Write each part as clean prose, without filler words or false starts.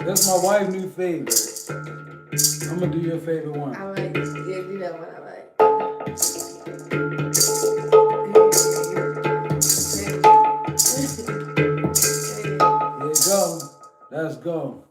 That's my wife's new favorite. I'm gonna do your favorite one. I like, yeah, do that one. I like. Here you go. Let's go.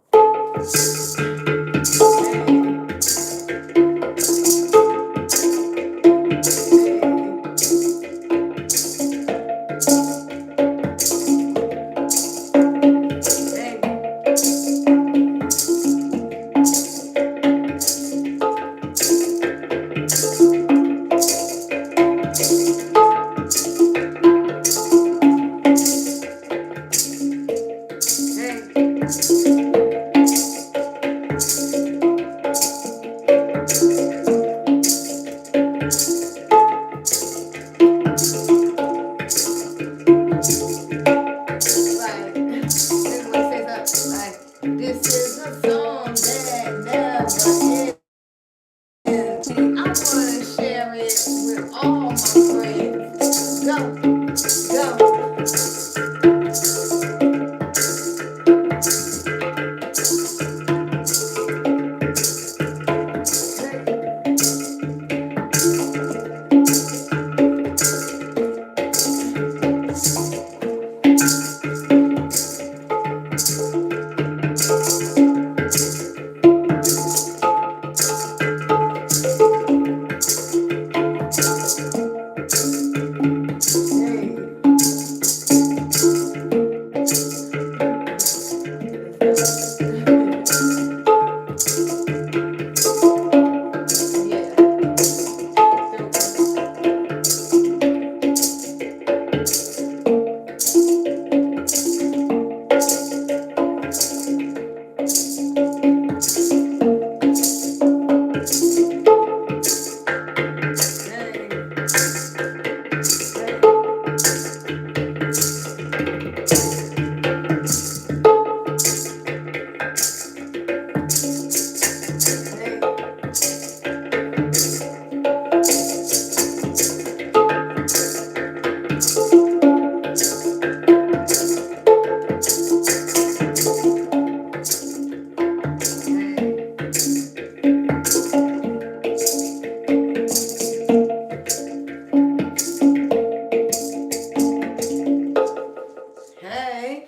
Hey.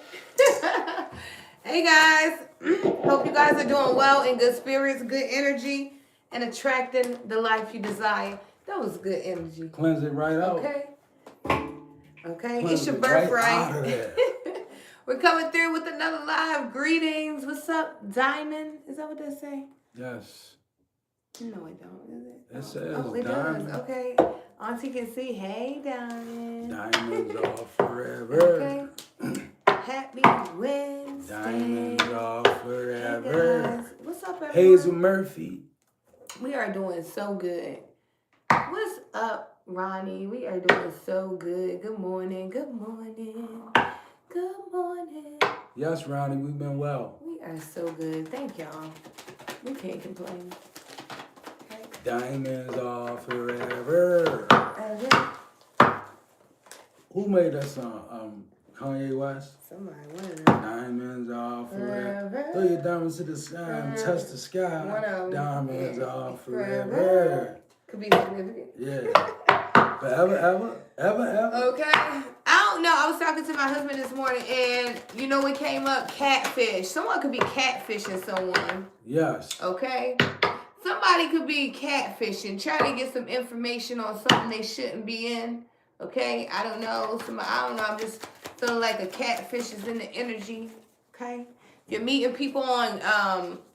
Hey guys. Hope you guys are doing well, in good spirits, good energy, and attracting the life you desire. That was good energy. Cleanse it right out. Okay. Okay. Cleanse It's your it right birthright. out of there. We're coming through with another live. Greetings. What's up, Diamond? Is that what they say? Yes. No, it don't, is it? It says Oh, it diamond. does. Okay. Auntie can see. Hey, Diamond. Diamonds are forever. Okay. Happy Wednesday. Diamonds are Hey forever. guys. What's up, everyone? Hazel Murphy. We are doing so good. What's up, Ronnie? We are doing so good. Good morning. Good morning. Good morning. Yes, Ronnie, we've been well. We are so good. Thank y'all. We can't complain. Okay. Diamonds are forever. Who made that song? Kanye West? Somebody, one of them. Diamonds are forever. Throw your diamonds to the sky and touch the sky. One of them. Diamonds are Forever. forever. Could be significant. Yeah. Forever, ever. Okay. I don't know. I was talking to my husband this morning, and you know what came up? Catfish. Someone could be catfishing someone. Yes. Okay. Somebody could be catfishing, trying to get some information on something they shouldn't be in. Okay. I don't know. I don't know. I'm just feeling like a catfish is in the energy. Okay. You're meeting people on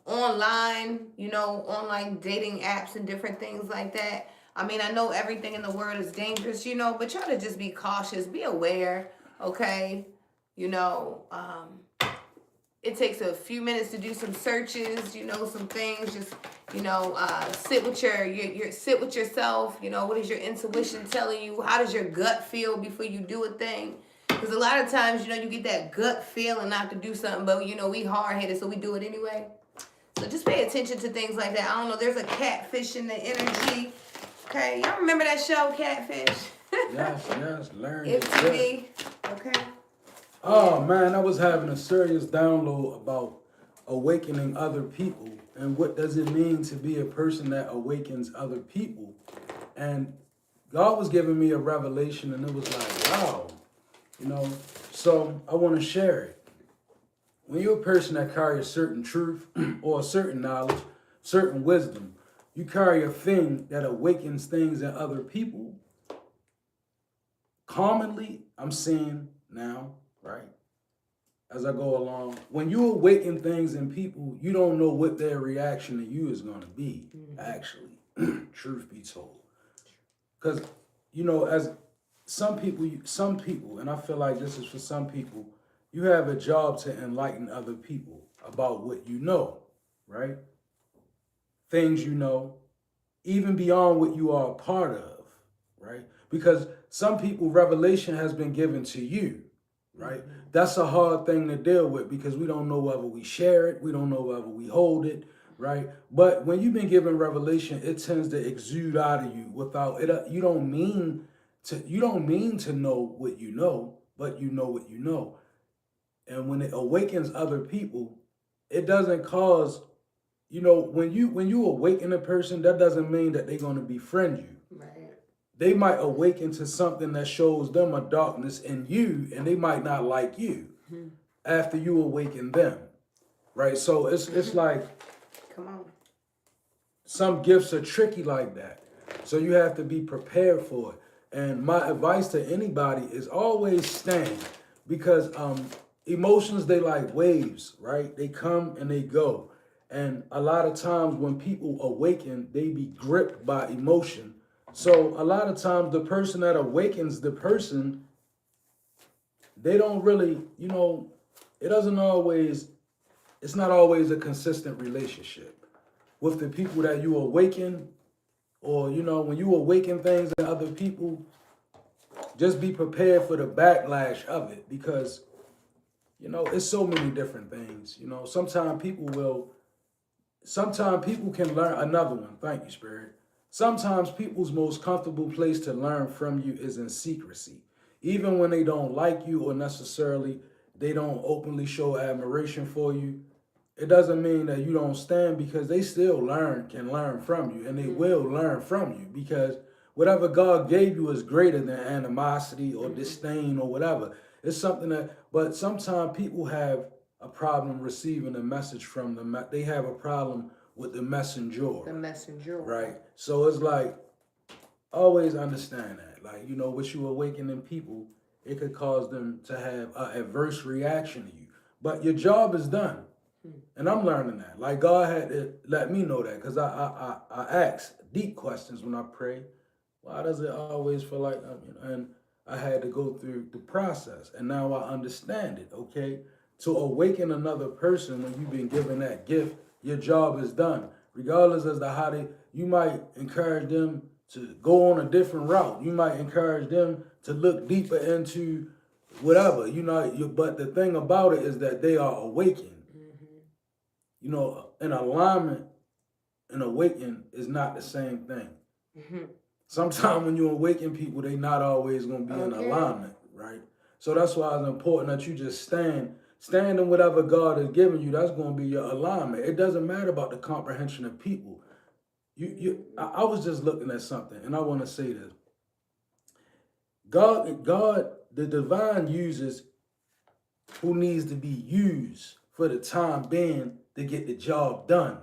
online, online dating apps and different things like that. I mean, I know everything in the world is dangerous, but try to just be cautious, be aware, okay? It takes a few minutes to do some searches, some things. Just, sit with sit with yourself. What is your intuition telling you? How does your gut feel before you do a thing? Because a lot of times, you get that gut feeling not to do something, but, we hard-headed, so we do it anyway. So just pay attention to things like that. I don't know, there's a catfish in the energy. Okay, y'all remember that show, Catfish? Yes, learn it. MTV, okay. Oh, man, I was having a serious download about awakening other people. And what does it mean to be a person that awakens other people? And God was giving me a revelation, and it was like, wow. So I want to share it. When you're a person that carries a certain truth or a certain knowledge, certain wisdom, you carry a thing that awakens things in other people. Commonly, I'm seeing now, right, as I go along, when you awaken things in people, you don't know what their reaction to you is going to be, actually, truth be told. Because, as some people, and I feel like this is for some people, you have a job to enlighten other people about what you know, right? Things you know, even beyond what you are a part of, right? Because some people, revelation has been given to you, right? That's a hard thing to deal with because we don't know whether we share it, we don't know whether we hold it, right? But when you've been given revelation, it tends to exude out of you without it. You don't mean to know what you know, but you know what you know. And when it awakens other people, it doesn't cause, when you awaken a person, that doesn't mean that they're going to befriend you. Right. They might awaken to something that shows them a darkness in you, and they might not like you after you awaken them, right? So it's like, come on, some gifts are tricky like that. So you have to be prepared for it. And my advice to anybody is always stand, because emotions, they like waves, right? They come and they go. And a lot of times when people awaken, they be gripped by emotion. So a lot of times the person that awakens the person, they don't really, it's not always a consistent relationship with the people that you awaken. Or, when you awaken things in other people, just be prepared for the backlash of it, because, it's so many different things. Sometimes people can learn. Another one, thank you, Spirit. Sometimes people's most comfortable place to learn from you is in secrecy. Even when they don't like you or necessarily they don't openly show admiration for you, it doesn't mean that you don't stand, because they still can learn from you, and they will learn from you, because whatever God gave you is greater than animosity or disdain or whatever. It's something that, but sometimes people have a problem receiving a message from them. They have a problem with the messenger. The messenger. Right. So it's like, always understand that. Like, you know, what you awaken in people, it could cause them to have an adverse reaction to you. But your job is done. And I'm learning that. Like, God had to let me know that, because I ask deep questions when I pray. Why does it always feel like, and I had to go through the process. And now I understand it, okay? To awaken another person when you've been given that gift, your job is done. Regardless as to how you might encourage them to go on a different route. You might encourage them to look deeper into whatever, but the thing about it is that they are awakened. You know, an alignment and awaken is not the same thing. Sometimes when you awaken people, they not always going to be in alignment, right? So that's why it's important that you just stand in whatever God has given you. That's going to be your alignment. It doesn't matter about the comprehension of people. I was just looking at something, and I want to say this. God, the divine uses who needs to be used for the time being to get the job done.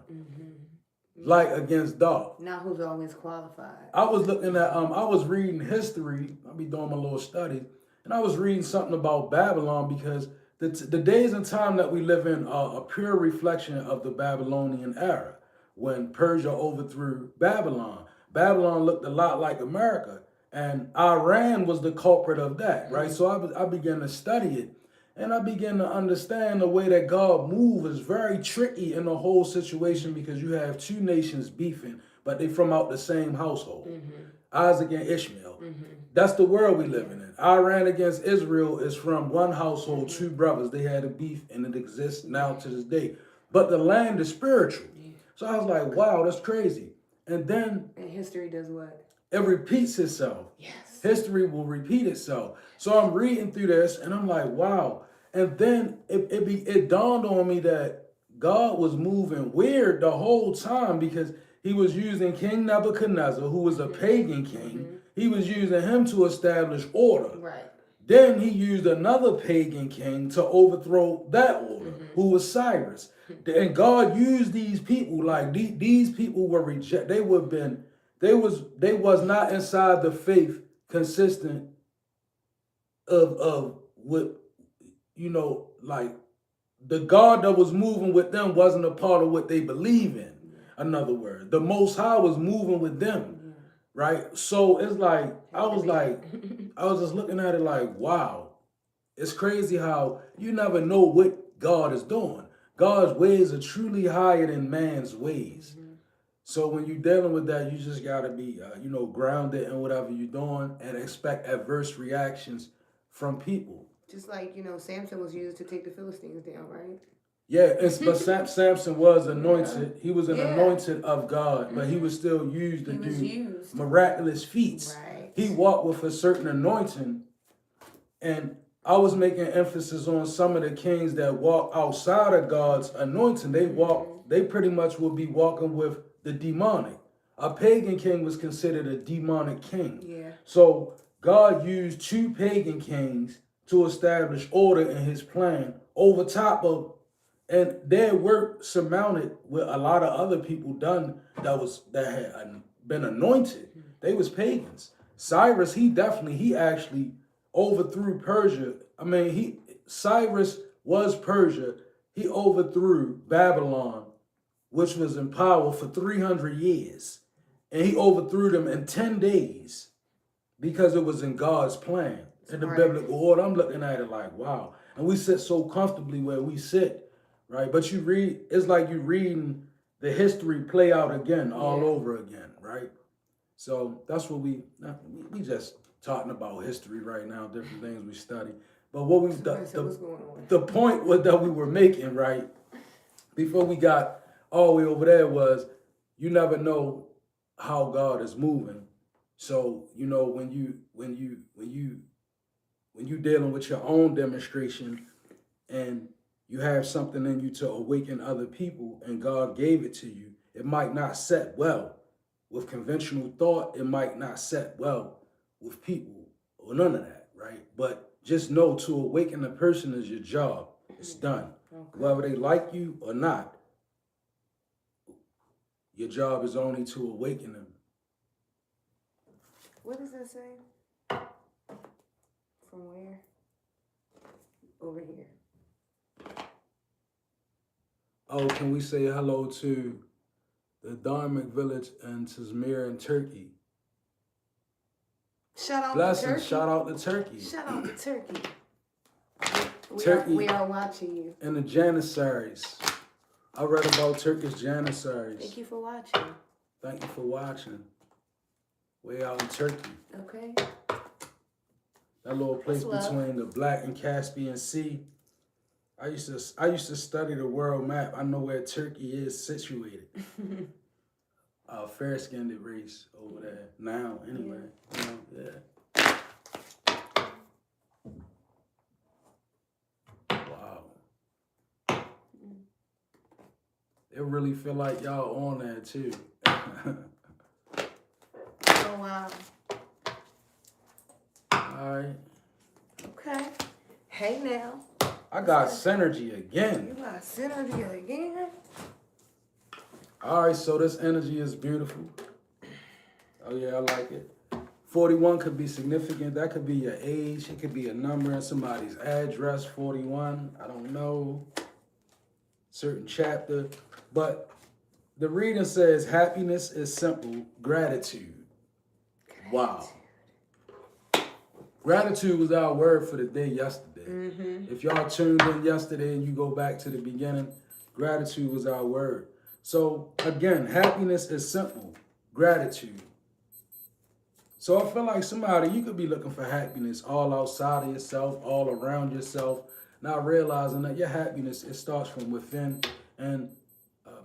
Light against dark. Not who's always qualified. I was looking at, I was reading history. I'll be doing my little study. And I was reading something about Babylon, because the days and time that we live in are a pure reflection of the Babylonian era, when Persia overthrew Babylon. Babylon looked a lot like America, and Iran was the culprit of that, right? So I began to study it, and I began to understand the way that God moves is very tricky in the whole situation, because you have two nations beefing, but they from out the same household. Isaac and Ishmael. That's the world we live in. Iran against Israel is from one household, two brothers. They had a beef, and it exists now to this day. But the land is spiritual. So I was like, wow, that's crazy. And then... And history does what? It repeats itself. Yes. History will repeat itself. So I'm reading through this, and I'm like, wow. And then it dawned on me that God was moving weird the whole time, because he was using King Nebuchadnezzar, who was a pagan king. He was using him to establish order. Right. Then he used another pagan king to overthrow that order, who was Cyrus. And God used these people, like these people were rejected. They was not inside the faith consistent of what, like the God that was moving with them wasn't a part of what they believe in. In other words, the Most High was moving with them, right? So it's like, I was just looking at it like, wow, it's crazy how you never know what God is doing. God's ways are truly higher than man's ways. So when you're dealing with that, you just got to be, grounded in whatever you're doing, and expect adverse reactions from people. Just like, Samson was used to take the Philistines down, right? Yeah, but Samson was anointed. He was an anointed of God, but he was still used to do miraculous feats. Right. He walked with a certain anointing. And I was making emphasis on some of the kings that walk outside of God's anointing. They pretty much will be walking with the demonic. A pagan king was considered a demonic king. Yeah. So God used two pagan kings to establish order in his plan over top of, and their work surmounted with a lot of other people done that had been anointed. They was pagans. Cyrus, he actually overthrew Persia. Cyrus was Persia. He overthrew Babylon, which was in power for 300 years. And he overthrew them in 10 days because it was in God's plan, in the biblical order. I'm looking at it like, wow. And we sit so comfortably where we sit, right? But it's like you're reading the history play out again, all over again, right? So that's what we just talking about history right now, different things we study. But what the point that we were making, right, before we got all the way over there, was you never know how God is moving. So, when you dealing with your own demonstration, and you have something in you to awaken other people, and God gave it to you, it might not set well with conventional thought. It might not set well with people, or none of that, right? But Just know to awaken a person is your job. It's done. Okay. Whether they like you or not, your job is only to awaken them. What does it say? From where? Over here. Oh, can we say hello to the Dharmic village in Tizmir in Turkey? Shout out Blessings. to Turkey. Shout out to Turkey. Shout out to Turkey. We are watching you. And the Janissaries. I read about Turkish Janissaries. Thank you for watching. Thank you for watching. Way out in Turkey. Okay. That little place between the Black and Caspian Sea. I used to study the world map. I know where Turkey is situated. Fair-skinned race over there now. Anyway, yeah. Wow. It really feel like y'all on there too. Oh wow. All right. Okay. Hey now. I got synergy again. You got synergy again? All right, so this energy is beautiful. Oh yeah, I like it. 41 could be significant. That could be your age. It could be a number in somebody's address, 41. I don't know. Certain chapter. But the reading says happiness is simple. Gratitude. Wow. Gratitude was our word for the day yesterday. Mm-hmm. If y'all tuned in yesterday and you go back to the beginning, gratitude was our word. So again, happiness is simple. Gratitude. So I feel like somebody, you could be looking for happiness all outside of yourself, all around yourself, not realizing that your happiness, it starts from within. And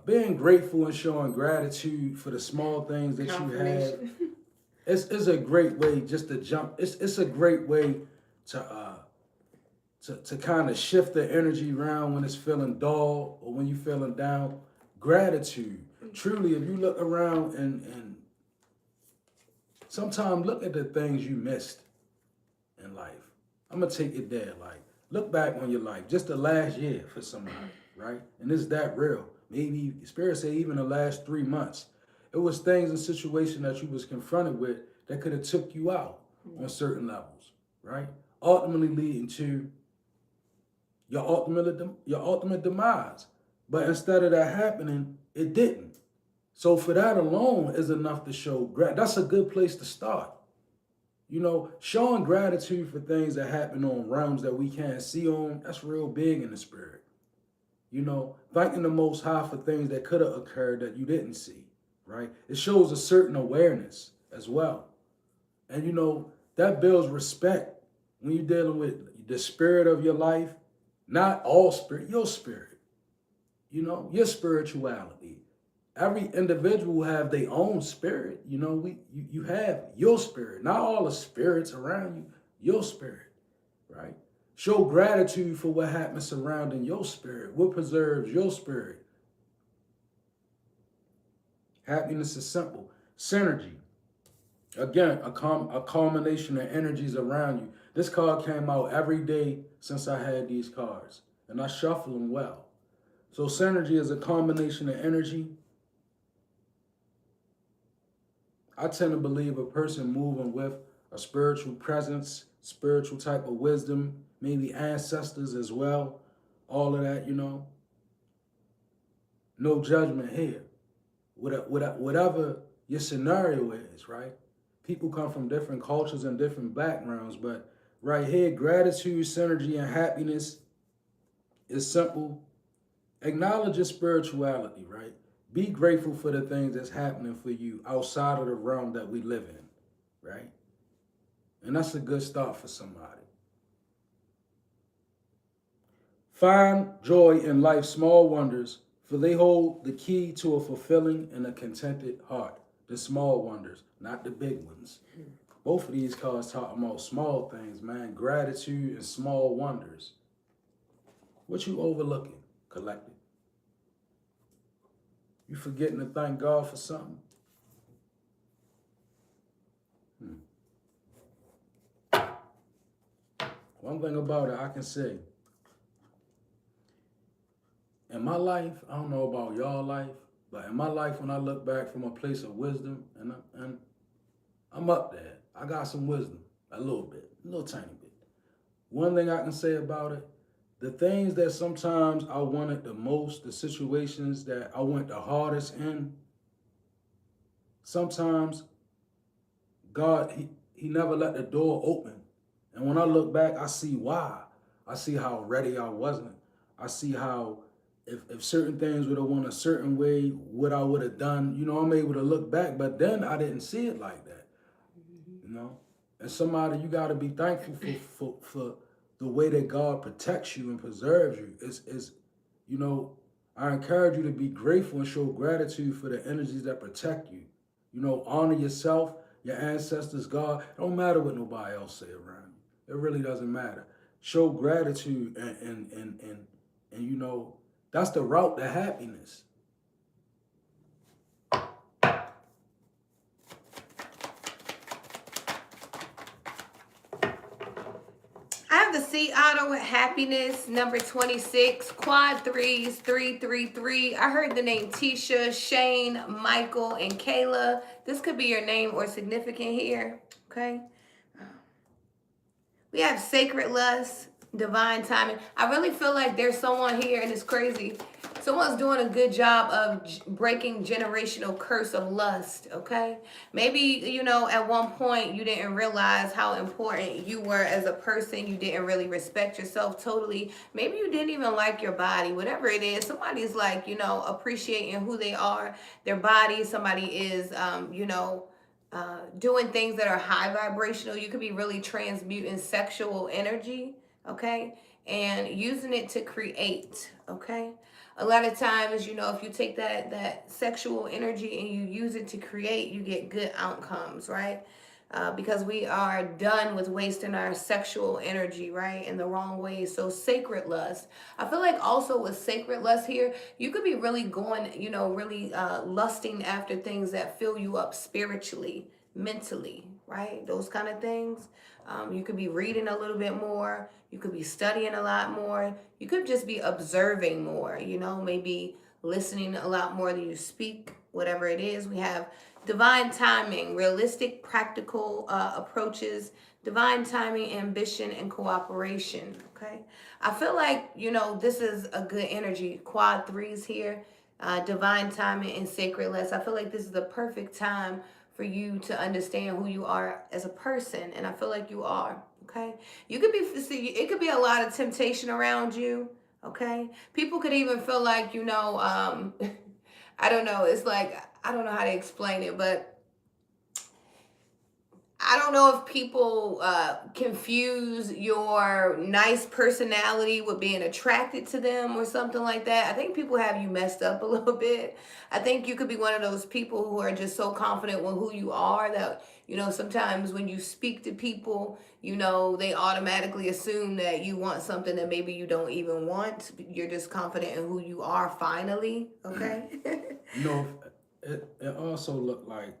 being grateful and showing gratitude for the small things that you have. It's a great way just to jump. It's a great way to kind of shift the energy around when it's feeling dull or when you're feeling down. Gratitude. Truly, if you look around and sometimes look at the things you missed in life. I'm gonna take it there. Like, look back on your life, just the last year for somebody, right? And it's that real. Maybe Spirit say even the last 3 months. It was things and situations that you was confronted with that could have took you out on certain levels, right? Ultimately leading to your ultimate demise. But instead of that happening, it didn't. So for that alone is enough to show that's a good place to start. You know, showing gratitude for things that happen on realms that we can't see on, that's real big in the spirit. You know, thanking the Most High for things that could have occurred that you didn't see, right? It shows a certain awareness as well. And, you know, that builds respect when you're dealing with the spirit of your life, not all spirit, your spirit, you know, your spirituality. Every individual have their own spirit. You know, you have your spirit, not all the spirits around you, your spirit, right? Show gratitude for what happens surrounding your spirit, what preserves your spirit. Happiness is simple. Synergy. Again, a culmination of energies around you. This card came out every day since I had these cards, and I shuffle them well. So synergy is a combination of energy. I tend to believe a person moving with a spiritual presence, spiritual type of wisdom, maybe ancestors as well, all of that, you know. No judgment here. Whatever your scenario is, right? People come from different cultures and different backgrounds, but right here, gratitude, synergy, and happiness is simple. Acknowledge your spirituality, right? Be grateful for the things that's happening for you outside of the realm that we live in, right? And that's a good start for somebody. Find joy in life's small wonders, for they hold the key to a fulfilling and a contented heart. The small wonders, not the big ones. Both of these cards talking about small things, man. Gratitude and small wonders. What you overlooking, collective? You forgetting to thank God for something? one thing about it I can say, in my life, I don't know about y'all life, but in my life, when I look back from a place of wisdom, and I'm up there, I got some wisdom, a little bit, a little tiny bit. One thing I can say about it, the things that sometimes I wanted the most, the situations that I went the hardest in, sometimes God, he never let the door open. And when I look back, I see why. I see how ready I wasn't. I see how if certain things would have went a certain way, what I would have done, I'm able to look back, but then I didn't see it like that, you know? And somebody, you got to be thankful for the way that God protects you and preserves you. You know, I encourage you to be grateful and show gratitude for the energies that protect you. Honor yourself, your ancestors, God. It don't matter what nobody else say around you. It really doesn't matter. Show gratitude and that's the route to happiness. I have the C auto with happiness, number 26, quad threes, 333. I heard the name Tisha, Shane, Michael, and Kayla. This could be your name or significant here, okay? We have sacred lust, divine timing. I really feel like there's someone here, and it's crazy. Someone's doing a good job of breaking generational curse of lust, okay? Maybe, at one point you didn't realize how important you were as a person. You didn't really respect yourself totally. Maybe you didn't even like your body, whatever it is. Somebody's like, appreciating who they are, their body. Somebody is, doing things that are high vibrational. You could be really transmuting sexual energy, okay, and using it to create, okay. A lot of times, if you take that sexual energy and you use it to create, you get good outcomes, right? Because we are done with wasting our sexual energy, right, in the wrong ways. So sacred lust. I feel like also with sacred lust here, you could be really going, really lusting after things that fill you up spiritually, mentally, right? Those kind of things. You could be reading a little bit more. You could be studying a lot more. You could just be observing more, maybe listening a lot more than you speak, whatever it is. We have divine timing, realistic, practical approaches, divine timing, ambition, and cooperation, okay? I feel like, this is a good energy. Quad threes here, divine timing and sacred lust. I feel like this is the perfect time for you to understand who you are as a person, and I feel like you are, okay? You could be, it could be a lot of temptation around you, okay? People could even feel like, I don't know, it's like, I don't know how to explain it, but I don't know if people confuse your nice personality with being attracted to them or something like that. I think people have you messed up a little bit. I think you could be one of those people who are just so confident with who you are that, sometimes when you speak to people, they automatically assume that you want something that maybe you don't even want. You're just confident in who you are finally, okay? It also looked like,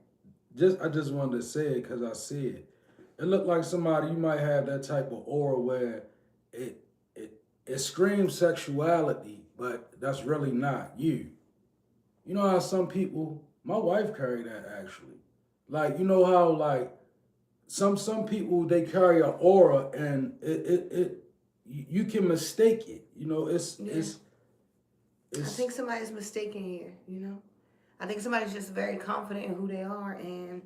I just wanted to say it because I see it. It looked like somebody, you might have that type of aura where it it screams sexuality, but that's really not you. You know how some people, my wife carry that actually. Like, how like some people, they carry an aura and it you can mistake it. Yeah. I think somebody's mistaken here. I think somebody's just very confident in who they are. And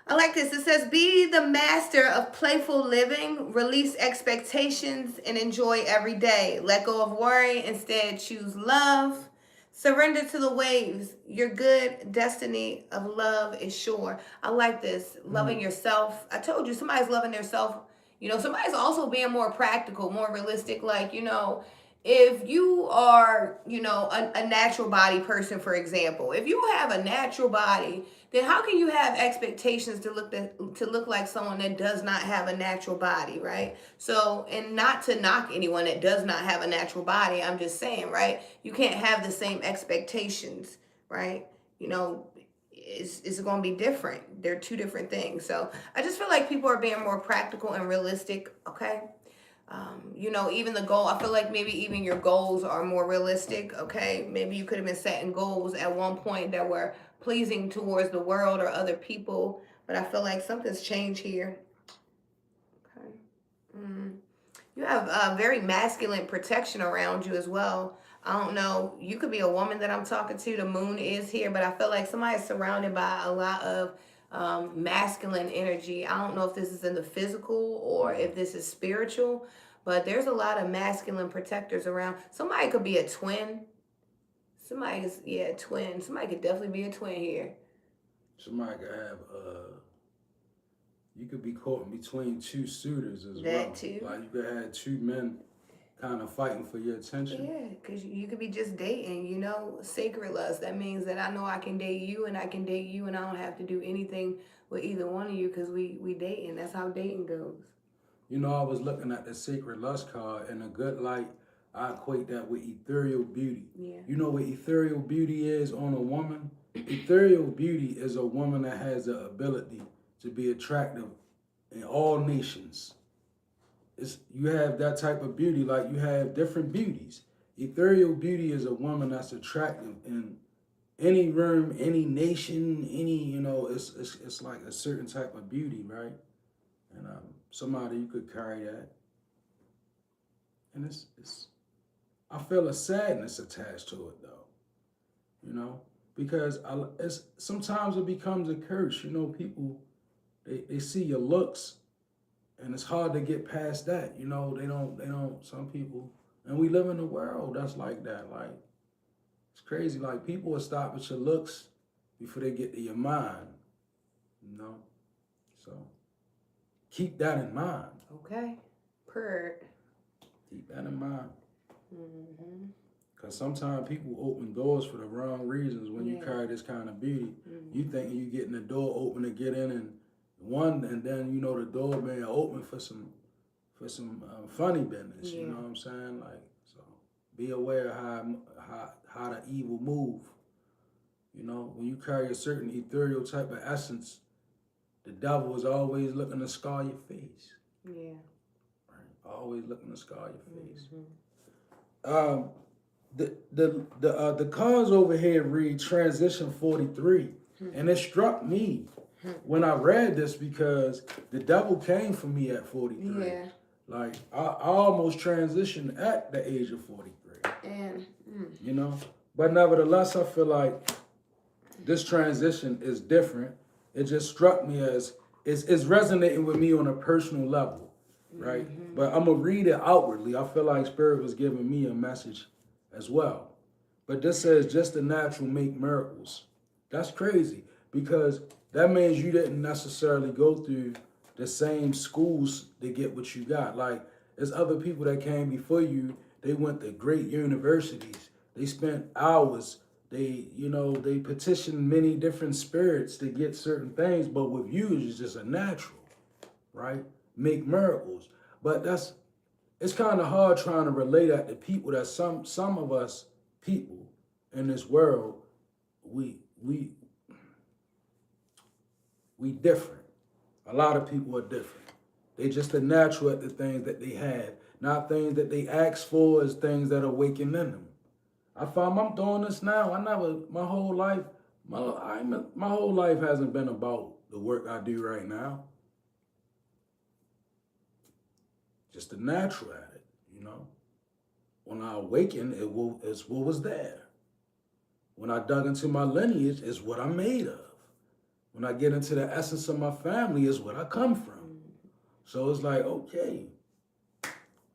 I like this. It says, be the master of playful living, release expectations, and enjoy every day. Let go of worry. Instead, choose love. Surrender to the waves. Your good destiny of love is sure. I like this. Loving yourself. I told you, somebody's loving their self. Somebody's also being more practical, more realistic. Like, if you are, a natural body person, for example, if you have a natural body, then how can you have expectations to look like someone that does not have a natural body, right? So, and not to knock anyone that does not have a natural body, I'm just saying, right? You can't have the same expectations, right? It's going to be different. They're two different things. So I just feel like people are being more practical and realistic, okay? You know, even the goal, I feel like maybe even your goals are more realistic. Okay, maybe you could have been setting goals at one point that were pleasing towards the world or other people, but I feel like something's changed here. Okay. Mm. You have very masculine protection around you as well. I don't know. You could be a woman that I'm talking to. The moon is here, but I feel like somebody's surrounded by a lot of masculine energy. I don't know if this is in the physical or if this is spiritual, but there's a lot of masculine protectors around. Somebody could be a twin. Somebody's, yeah, twin. Somebody could definitely be a twin here. Somebody could have you could be caught in between two suitors as well. That too. Like you could have two men kind of fighting for your attention. Yeah, because you could be just dating, you know, sacred lust. That means that I know I can date you and I can date you and I don't have to do anything with either one of you because we dating. That's how dating goes. You know, I was looking at the sacred lust card in a good light. I equate that with ethereal beauty. Yeah. You know what ethereal beauty is on a woman? Ethereal beauty is a woman that has the ability to be attractive in all nations. You have that type of beauty, like you have different beauties. Ethereal beauty is a woman that's attractive in any room, any nation, any, you know, it's like a certain type of beauty, right? And somebody you could carry that. And it's I feel a sadness attached to it though, you know, because sometimes it becomes a curse. You know, people they see your looks, and it's hard to get past that. You know, they don't. Some people, and we live in a world that's like that. Like it's crazy. Like people will stop at your looks before they get to your mind. You know, so keep that in mind. Okay. Purr. Keep that in mind. Mm-hmm. Because sometimes people open doors for the wrong reasons when you carry this kind of beauty. Mm-hmm. You thinking you getting the door open to get in and then you know the door being open for some funny business. You know what I'm saying? Like, so be aware of how the evil move. You know, when you carry a certain ethereal type of essence, the devil is always looking to scar your face. Yeah. Right? Always looking to scar your face. Mm-hmm. The cards over here read transition 43, and it struck me when I read this because the devil came for me at 43. Yeah. Like I almost transitioned at the age of 43. And you know, but nevertheless, I feel like this transition is different. It just struck me as it's resonating with me on a personal level, right? Mm-hmm. But I'm gonna read it outwardly. I feel like Spirit was giving me a message as well. But this says just the natural make miracles. That's crazy because that means you didn't necessarily go through the same schools to get what you got. Like there's other people that came before you. They went to great universities. They spent hours. They petitioned many different spirits to get certain things. But with you, it's just a natural, right? Make miracles. But it's kind of hard trying to relate that to people that some of us people in this world, we different. A lot of people are different. They just are natural at the things that they have, not things that they ask for, is things that awaken in them. I find I'm doing this now. My whole life hasn't been about the work I do right now. Just the natural at it, you know. When I awaken, it's what was there. When I dug into my lineage, it's what I'm made of. When I get into the essence of my family, it's what I come from. So it's like, okay,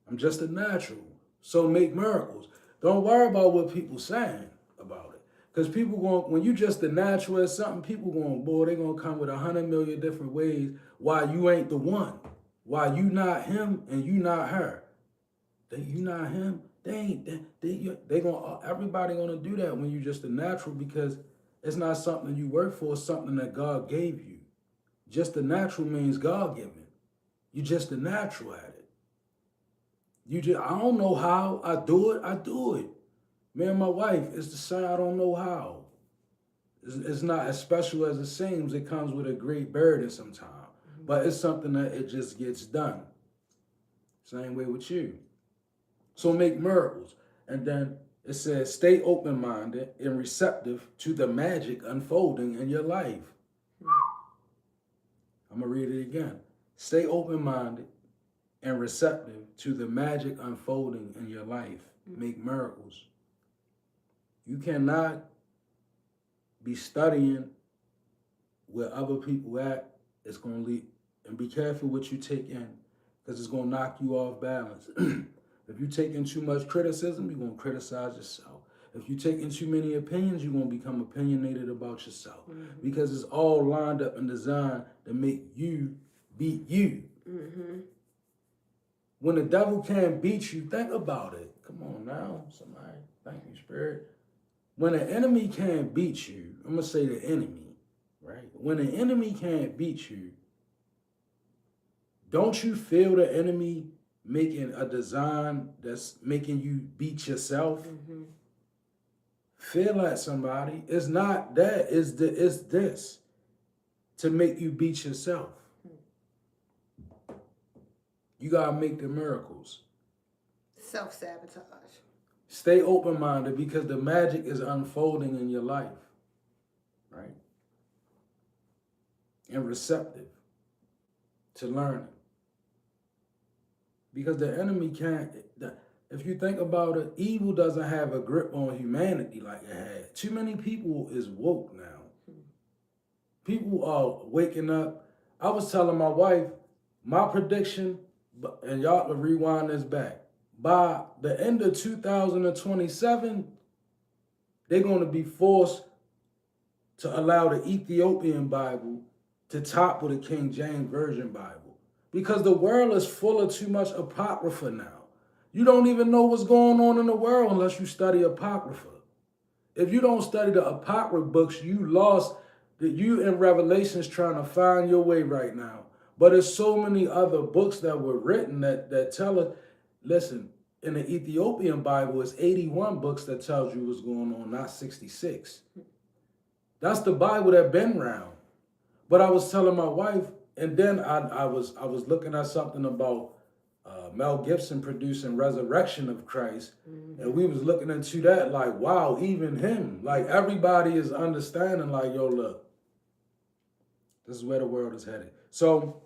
I'm just a natural. So make miracles. Don't worry about what people saying about it. Because when you just a natural at something, people they're going to come with 100 million different ways why you ain't the one. Why you not him and you not her. You not him. Everybody gonna do that when you just a natural because it's not something you work for, it's something that God gave you. Just a natural means God given. You just a natural at it. I don't know how I do it. Me and my wife, it's the same, I don't know how. It's not as special as it seems. It comes with a great burden sometimes. But it's something that it just gets done. Same way with you. So make miracles. And then it says, stay open-minded and receptive to the magic unfolding in your life. I'm going to read it again. Stay open-minded and receptive to the magic unfolding in your life. Make miracles. You cannot be studying where other people at. It's going to lead. And be careful what you take in, because it's going to knock you off balance. If you take in too much criticism, you're going to criticize yourself. If you take in too many opinions, you're going to become opinionated about yourself. Because it's all lined up and designed to make you beat you. When the devil can't beat you, think about it. Come on now, somebody. Thank you, Spirit. When the enemy can't beat you, I'm going to say the enemy, right? When the enemy can't beat you, don't you feel the enemy making a design that's making you beat yourself? Feel like somebody. It's not that. It's this. To make you beat yourself. You got to make the miracles. Self-sabotage. Stay open-minded, because the magic is unfolding in your life. Right? And receptive to learning. Because the enemy can't, if you think about it, evil doesn't have a grip on humanity like it had. Too many people is woke now. People are waking up. I was telling my wife, my prediction, and y'all can rewind this back, by the end of 2027, they're going to be forced to allow the Ethiopian Bible to topple the King James Version Bible. Because the world is full of too much apocrypha now. You don't even know what's going on in the world unless you study apocrypha. If you don't study the apocrypha books, you lost. That you in Revelations trying to find your way right now. But there's so many other books that were written that tell us, listen, in the Ethiopian Bible, it's 81 books that tells you what's going on, not 66. That's the Bible that been around. But I was telling my wife, and then I was looking at something about Mel Gibson producing Resurrection of Christ, and we was looking into that like, wow, even him, like everybody is understanding like, yo, look, this is where the world is headed. So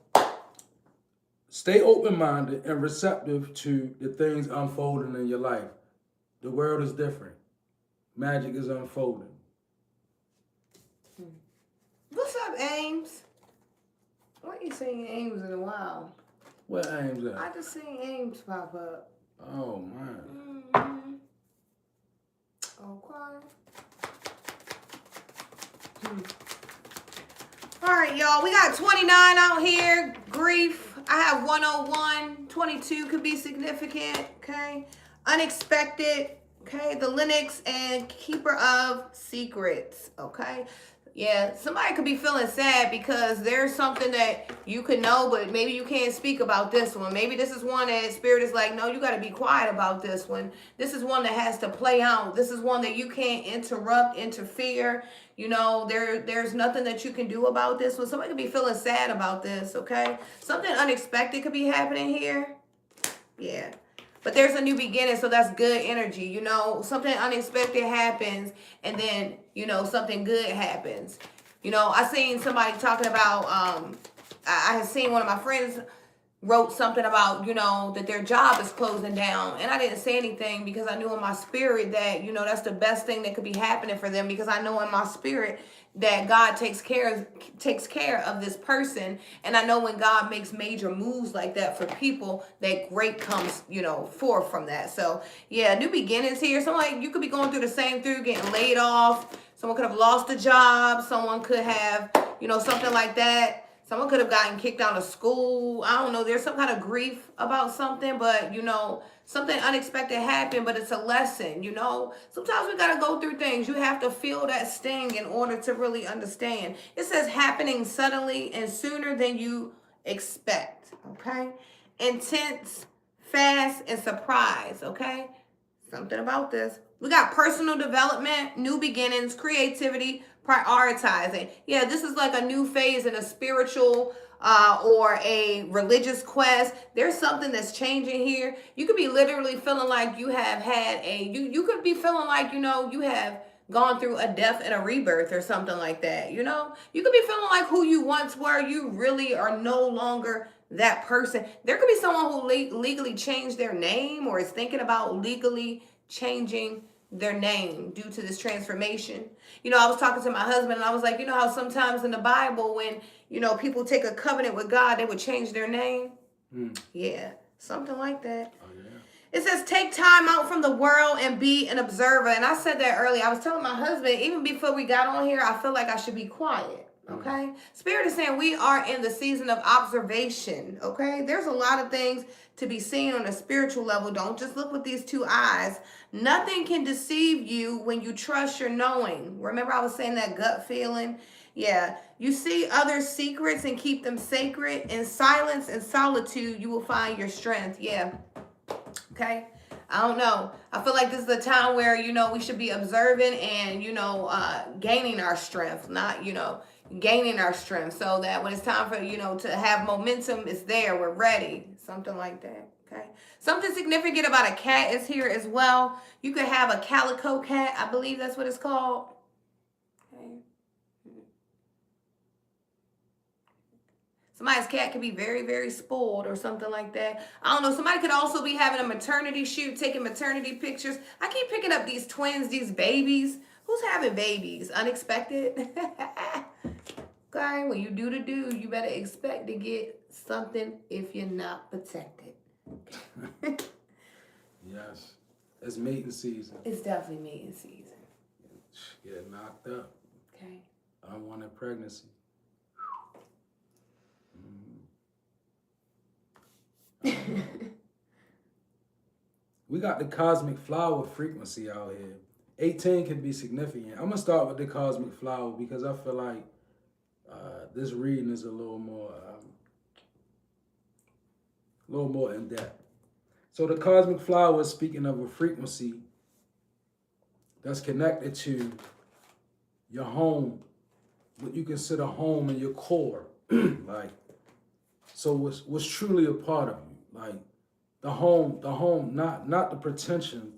stay open-minded and receptive to the things unfolding in your life. The world is different. Magic is unfolding. What's up, Ames? Why ain't you seen Ames in a while? What Ames at? I just seen Ames pop up. Oh, man. Okay. All right, y'all. We got 29 out here. Grief. I have 101. 22 could be significant. Okay. Unexpected. Okay. The Linux and Keeper of Secrets. Okay. Yeah, somebody could be feeling sad because there's something that you could know, but maybe you can't speak about this one. Maybe this is one that Spirit is like, no, you got to be quiet about this one. This is one that has to play out. This is one that you can't interfere. You know, there's nothing that you can do about this one. Somebody could be feeling sad about this, okay? Something unexpected could be happening here. Yeah. But there's a new beginning, so that's good energy. You know, something unexpected happens, and then, you know, something good happens. You know, I seen somebody talking about, I had seen one of my friends wrote something about, you know, that their job is closing down. And I didn't say anything because I knew in my spirit that, you know, that's the best thing that could be happening for them, because I know in my spirit that God takes care of this person. And I know when God makes major moves like that for people, that great comes, you know, forth from that. So yeah, new beginnings here. Someone, you could be going through the same thing, getting laid off. Someone could have lost a job. Someone could have, you know, something like that. Someone could have gotten kicked out of school. I don't know. There's some kind of grief about something, but, you know, something unexpected happened, but it's a lesson, you know. Sometimes we got to go through things. You have to feel that sting in order to really understand. It says happening suddenly and sooner than you expect, okay? Intense, fast, and surprise, okay? Something about this. We got personal development, new beginnings, creativity, prioritizing. Yeah, this is like a new phase in a spiritual or a religious quest. There's something that's changing here. You could be literally feeling like you have had you could be feeling like, you have gone through a death and a rebirth or something like that. You could be feeling like who you once were. You really are no longer that person. There could be someone who legally changed their name or is thinking about legally changing their name due to this transformation. I was talking to my husband and I was like, how sometimes in the Bible when, people take a covenant with God, they would change their name. Yeah, something like that. Oh, yeah. It says, take time out from the world and be an observer. And I said that earlier. I was telling my husband, even before we got on here, I feel like I should be quiet. Okay? Spirit is saying we are in the season of observation. Okay? There's a lot of things to be seen on a spiritual level. Don't just look with these two eyes. Nothing can deceive you when you trust your knowing. Remember I was saying that gut feeling? Yeah. You see others' secrets and keep them sacred. In silence and solitude, you will find your strength. Yeah. Okay. I don't know. I feel like this is a time where, we should be observing and, gaining our strength, not, gaining our strength so that when it's time for, to have momentum, it's there. We're ready. Something like that. Okay. Something significant about a cat is here as well. You could have a calico cat. I believe that's what it's called. Okay. Somebody's cat could be very, very spoiled or something like that. I don't know. Somebody could also be having a maternity shoot, taking maternity pictures. I keep picking up these twins, these babies. Who's having babies? Unexpected? Okay, when you do the do, you better expect to get something if you're not protected. Yes. It's mating season. It's definitely mating season. Get knocked up. Okay. Unwanted pregnancy. We got the cosmic flower frequency out here. 18 can be significant. I'm gonna start with the cosmic flower because I feel like this reading is a little more in depth. So the cosmic flower is speaking of a frequency that's connected to your home, what you consider home and your core, like. So what's truly a part of you, like the home, not the pretension,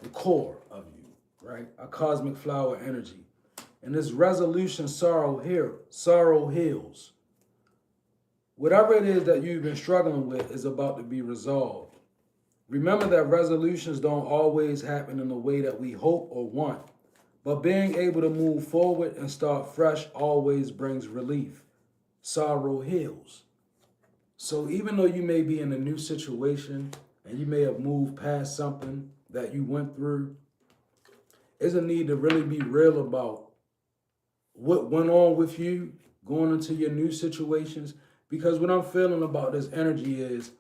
the core of you, right? A cosmic flower energy. And this resolution, sorrow heals. Whatever it is that you've been struggling with is about to be resolved. Remember that resolutions don't always happen in the way that we hope or want, but being able to move forward and start fresh always brings relief. Sorrow heals. So even though you may be in a new situation and you may have moved past something that you went through, there's a need to really be real about what went on with you going into your new situations. Because what I'm feeling about this energy is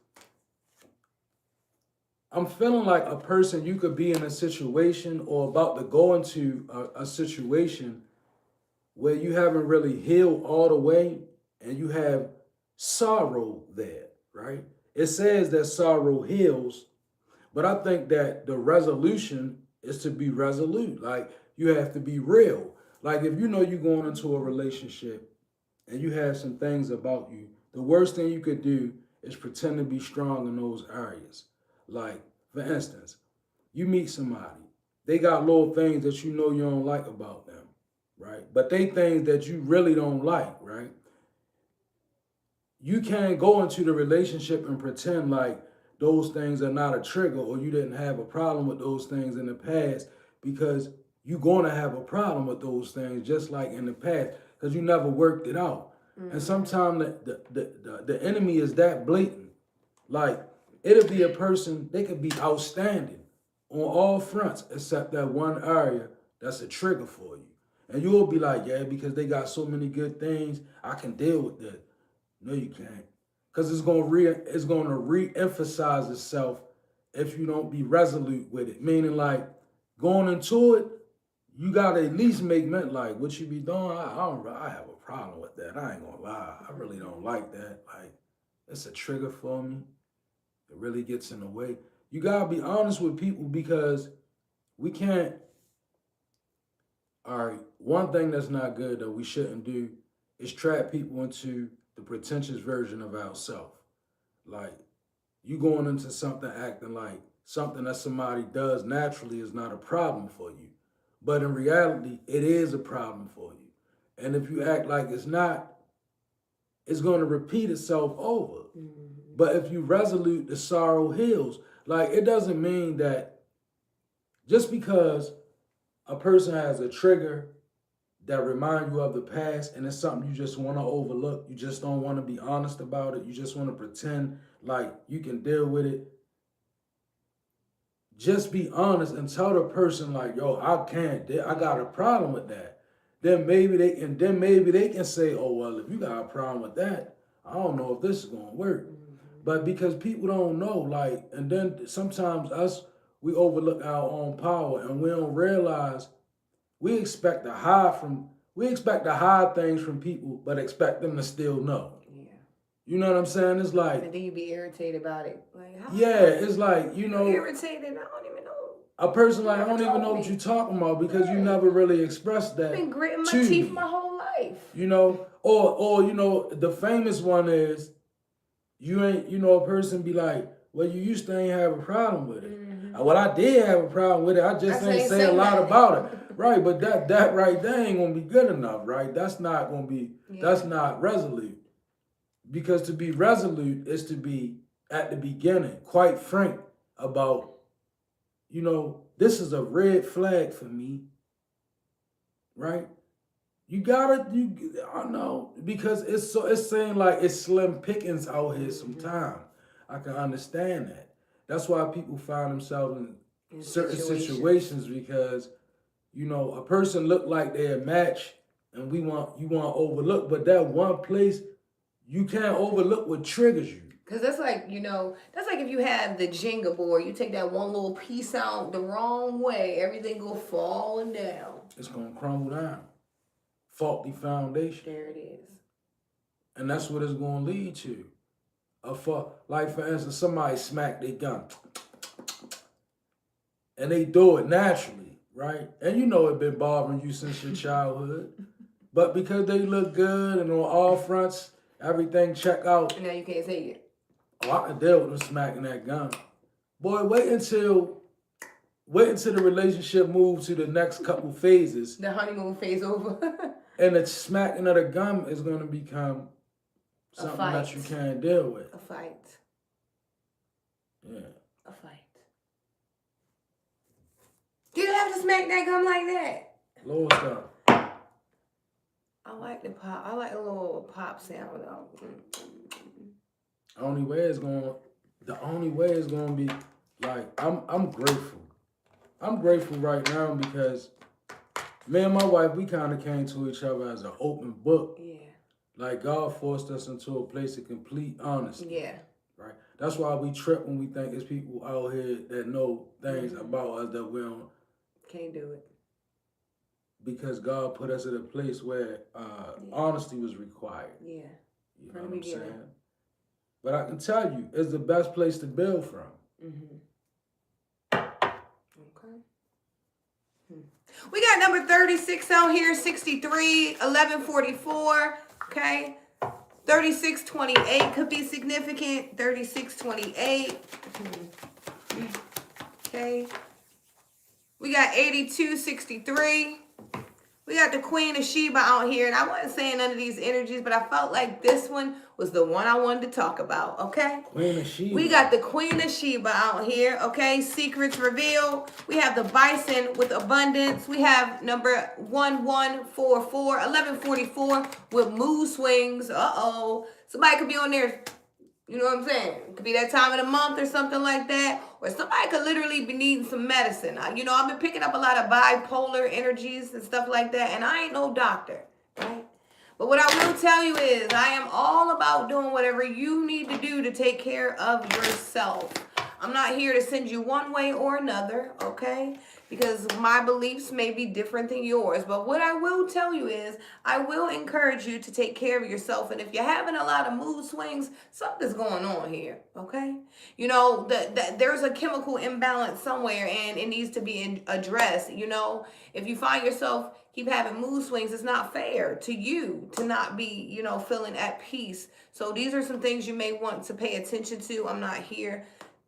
I'm feeling like a person, you could be in a situation or about to go into a situation where you haven't really healed all the way and you have sorrow there, right? It says that sorrow heals, but I think that the resolution is to be resolute. Like you have to be real. Like if you know you're going into a relationship and you have some things about you, the worst thing you could do is pretend to be strong in those areas. Like, for instance, you meet somebody, they got little things that you know you don't like about them, right? But they things that you really don't like, right? You can't go into the relationship and pretend like those things are not a trigger or you didn't have a problem with those things in the past, because you're going to have a problem with those things just like in the past because you never worked it out. Mm-hmm. And sometimes the enemy is that blatant. Like it'll be a person, they could be outstanding on all fronts except that one area that's a trigger for you. And you'll be like, yeah, because they got so many good things, I can deal with that. No, you can't. Because it's going to re-emphasize itself if you don't be resolute with it. Meaning like going into it, you got to at least make meant like what you be doing. I have a problem with that. I ain't going to lie. I really don't like that. Like it's a trigger for me. It really gets in the way. You gotta be honest with people because we can't. All right, one thing that's not good that we shouldn't do is trap people into the pretentious version of ourselves. Like you going into something acting like something that somebody does naturally is not a problem for you. But in reality, it is a problem for you. And if you act like it's not, it's going to repeat itself over. Mm-hmm. But if you resolute, the sorrow heals. Like it doesn't mean that just because a person has a trigger that remind you of the past and it's something you just want to overlook, you just don't want to be honest about it, you just want to pretend like you can deal with it. Just be honest and tell the person like, yo, I can't, I got a problem with that. Then maybe they can say, oh well, if you got a problem with that, I don't know if this is gonna work. Mm-hmm. But because people don't know, like, and then sometimes we overlook our own power and we don't realize we expect we expect to hide things from people, but expect them to still know. Yeah. You know what I'm saying? It's like, And then you be irritated about it. Like, how? yeah, it's like, you know, Irritated. I don't even know. a person like, I Never don't even told know me. what you're talking about because you Right. never really expressed that I've been gritting my to teeth me. my whole life. You know, or you know, the famous one is you ain't, you know, a person be like, well, you used to ain't have a problem with it. Mm-hmm. Well, I did have a problem with it. I just ain't say a lot about it. Right, but that right there ain't gonna be good enough, right? That's not gonna be, that's not resolute. Because to be resolute is to be at the beginning, quite frank about, you know, this is a red flag for me, right? I know, because it's saying like it's slim pickings out here sometimes. I can understand that. That's why people find themselves in certain situations because, you know, a person look like they're a match and you want to overlook, but that one place you can't overlook what triggers you. Because that's like, you know, that's like if you have the Jenga board, you take that one little piece out the wrong way, everything go falling down. It's going to crumble down. Faulty foundation. There it is. And that's what it's going to lead to. Like, for instance, somebody smack their gun. And they do it naturally, right? And you know it been bothering you since your childhood. But because they look good and on all fronts, everything check out. And now you can't take it. Oh, I can deal with them smacking that gun. Boy, wait until the relationship moves to the next couple phases. The honeymoon phase over. And the smacking of the gun is going to become something that you can't deal with. A fight. Yeah. A fight. You don't have to smack that gum like that. Lower stuff. I like the pop. I like a little pop sound though. The only way it's gonna be like I'm grateful. I'm grateful right now because me and my wife, we kind of came to each other as an open book. Yeah. Like God forced us into a place of complete honesty. Yeah. Right. That's why we trip when we think there's people out here that know things about us that we can't do it. Because God put us in a place where honesty was required. Yeah. You know what I'm saying? But I can tell you, it's the best place to build from. Mm-hmm. Okay. We got number 36 on here, 63, 1144. Okay. 3628 could be significant. 3628. Okay. We got 8263. We got the Queen of Sheba out here, and I wasn't saying none of these energies, but I felt like this one was the one I wanted to talk about, okay? Queen of Sheba. We got the Queen of Sheba out here, okay? Secrets revealed. We have the Bison with abundance. We have number 1144, 1144 with mood swings. Uh-oh. Somebody could be on there. You know what I'm saying? It could be that time of the month or something like that. Or somebody could literally be needing some medicine. You know, I've been picking up a lot of bipolar energies and stuff like that. And I ain't no doctor, right? But what I will tell you is I am all about doing whatever you need to do to take care of yourself. I'm not here to send you one way or another, okay? Because my beliefs may be different than yours. But what I will tell you is I will encourage you to take care of yourself. And if you're having a lot of mood swings, something's going on here, okay? You know, there's a chemical imbalance somewhere and it needs to be addressed. You know, if you find yourself keep having mood swings, it's not fair to you to not be, you know, feeling at peace. So these are some things you may want to pay attention to. I'm not here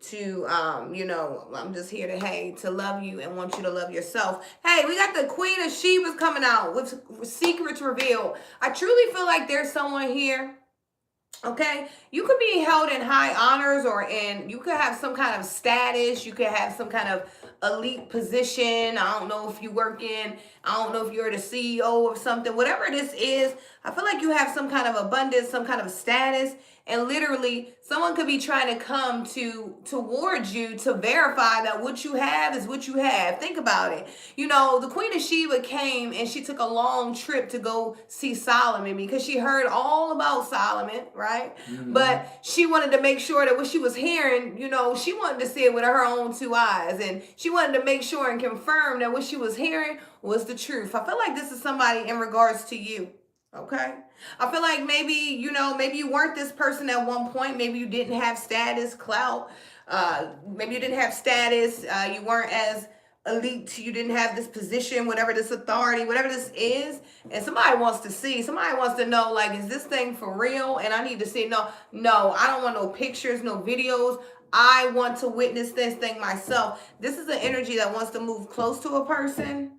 to you know, I'm just here to, hey, to love you and want you to love yourself. Hey, we got the Queen of Sheba's coming out with secrets revealed. I truly feel like there's someone here. Okay, you could be held in high honors, or you could have some kind of status. You could have some kind of elite position. I don't know if you work in, I don't know if you're the CEO of something, whatever this is. I feel like you have some kind of abundance, some kind of status. And literally, someone could be trying to come towards you to verify that what you have is what you have. Think about it. You know, the Queen of Sheba came and she took a long trip to go see Solomon because she heard all about Solomon, right? Mm-hmm. But she wanted to make sure that what she was hearing, you know, she wanted to see it with her own two eyes. And she wanted to make sure and confirm that what she was hearing was the truth. I feel like this is somebody in regards to you. Okay. I feel like maybe, you know, maybe you weren't this person at one point. Maybe you didn't have status, clout. Maybe you didn't have status. You weren't as elite. You didn't have this position, whatever this authority, whatever this is. And somebody wants to see, somebody wants to know, like, is this thing for real? And I need to see, no, I don't want no pictures, no videos. I want to witness this thing myself. This is an energy that wants to move close to a person.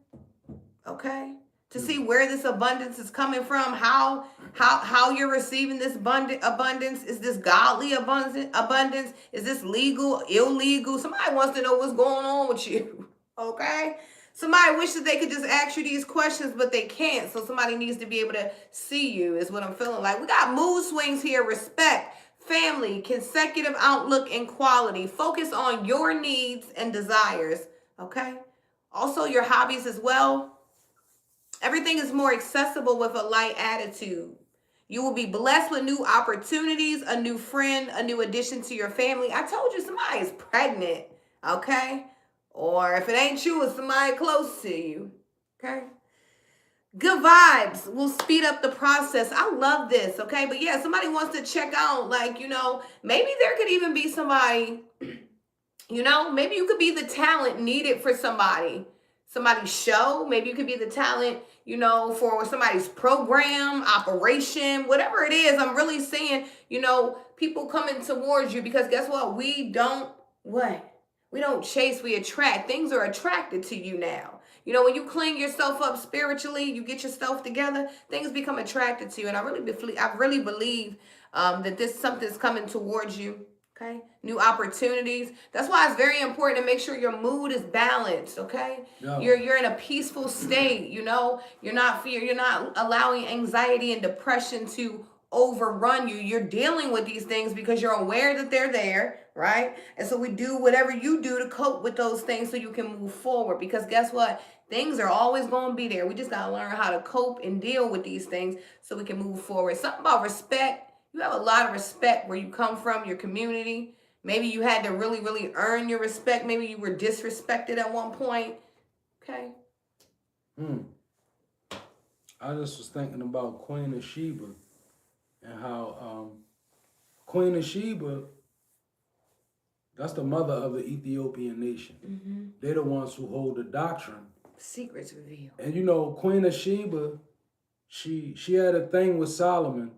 Okay. To see where this abundance is coming from, how you're receiving this abundance. Is this godly abundance? Is this legal, illegal? Somebody wants to know what's going on with you, okay? Somebody wishes they could just ask you these questions, but they can't. So somebody needs to be able to see you is what I'm feeling like. We got mood swings here, respect, family, consecutive outlook, and quality. Focus on your needs and desires, okay? Also your hobbies as well. Everything is more accessible with a light attitude. You will be blessed with new opportunities, a new friend, a new addition to your family. I told you somebody is pregnant, okay? Or if it ain't you, it's somebody close to you, okay? Good vibes will speed up the process. I love this, okay? But yeah, somebody wants to check out, like, you know, maybe there could even be somebody, you know, maybe you could be the talent needed for somebody's show. Maybe you could be the talent, you know, for somebody's program, operation, whatever it is. I'm really seeing, you know, people coming towards you because guess what? We don't chase, we attract. Things are attracted to you now. You know, when you clean yourself up spiritually, you get yourself together, things become attracted to you. And I really believe that something's coming towards you. Okay, new opportunities. That's why it's very important to make sure your mood is balanced. Okay, yeah. You're in a peaceful state. You know, you're not allowing anxiety and depression to overrun you. You're dealing with these things because you're aware that they're there, right? And so we do whatever you do to cope with those things so you can move forward. Because guess what? Things are always going to be there. We just got to learn how to cope and deal with these things so we can move forward. Something about respect. You have a lot of respect where you come from, your community. Maybe you had to really, really earn your respect. Maybe you were disrespected at one point. Okay. I just was thinking about Queen of Sheba and how Queen of Sheba, that's the mother of the Ethiopian nation. Mm-hmm. They're the ones who hold the doctrine. Secrets revealed. And you know, Queen of Sheba, she had a thing with Solomon.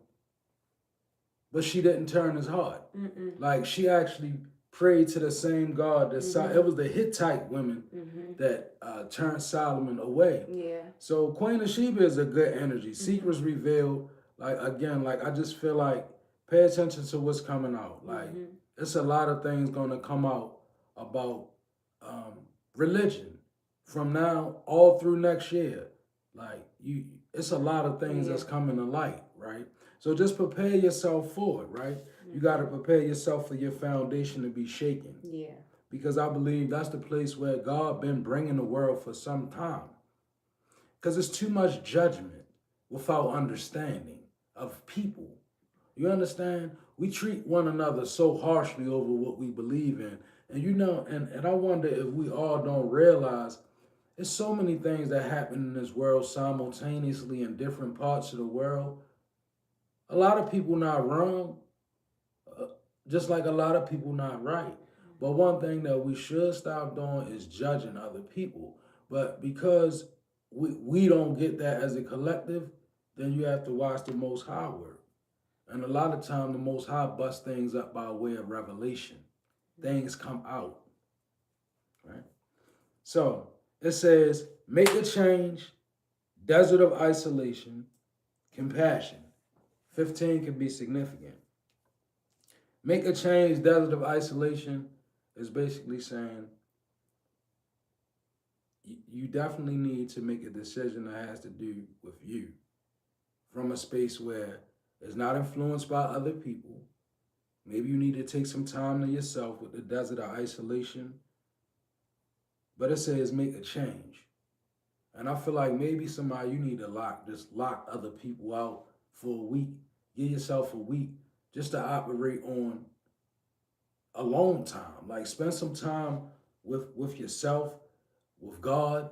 But she didn't turn his heart. Mm-mm. Like, she actually prayed to the same God that it was the Hittite women that turned Solomon away. Yeah. So Queen of Sheba is a good energy. Secrets revealed. Like, again, like, I just feel like pay attention to what's coming out. Like, it's a lot of things going to come out about religion from now all through next year. Like, it's a lot of things that's coming to light, right? So just prepare yourself for it, right? You got to prepare yourself for your foundation to be shaken. Yeah. Because I believe that's the place where God been bringing the world for some time. Because it's too much judgment without understanding of people. You understand? We treat one another so harshly over what we believe in And and I wonder if we all don't realize there's so many things that happen in this world simultaneously in different parts of the world. A lot of people not wrong, uh, just like a lot of people not right. But one thing that we should stop doing is judging other people. But because we don't get that as a collective, then you have to watch the Most High work. And a lot of time, the Most High busts things up by way of revelation. Things come out, right? So it says, make a change, desert of isolation, compassion. 15 can be significant. Make a change, desert of isolation is basically saying you definitely need to make a decision that has to do with you from a space where it's not influenced by other people. Maybe you need to take some time to yourself with the desert of isolation. But it says make a change. And I feel like maybe somebody you need to lock other people out for a week. Give yourself a week just to operate on alone time. Like spend some time with yourself, with God.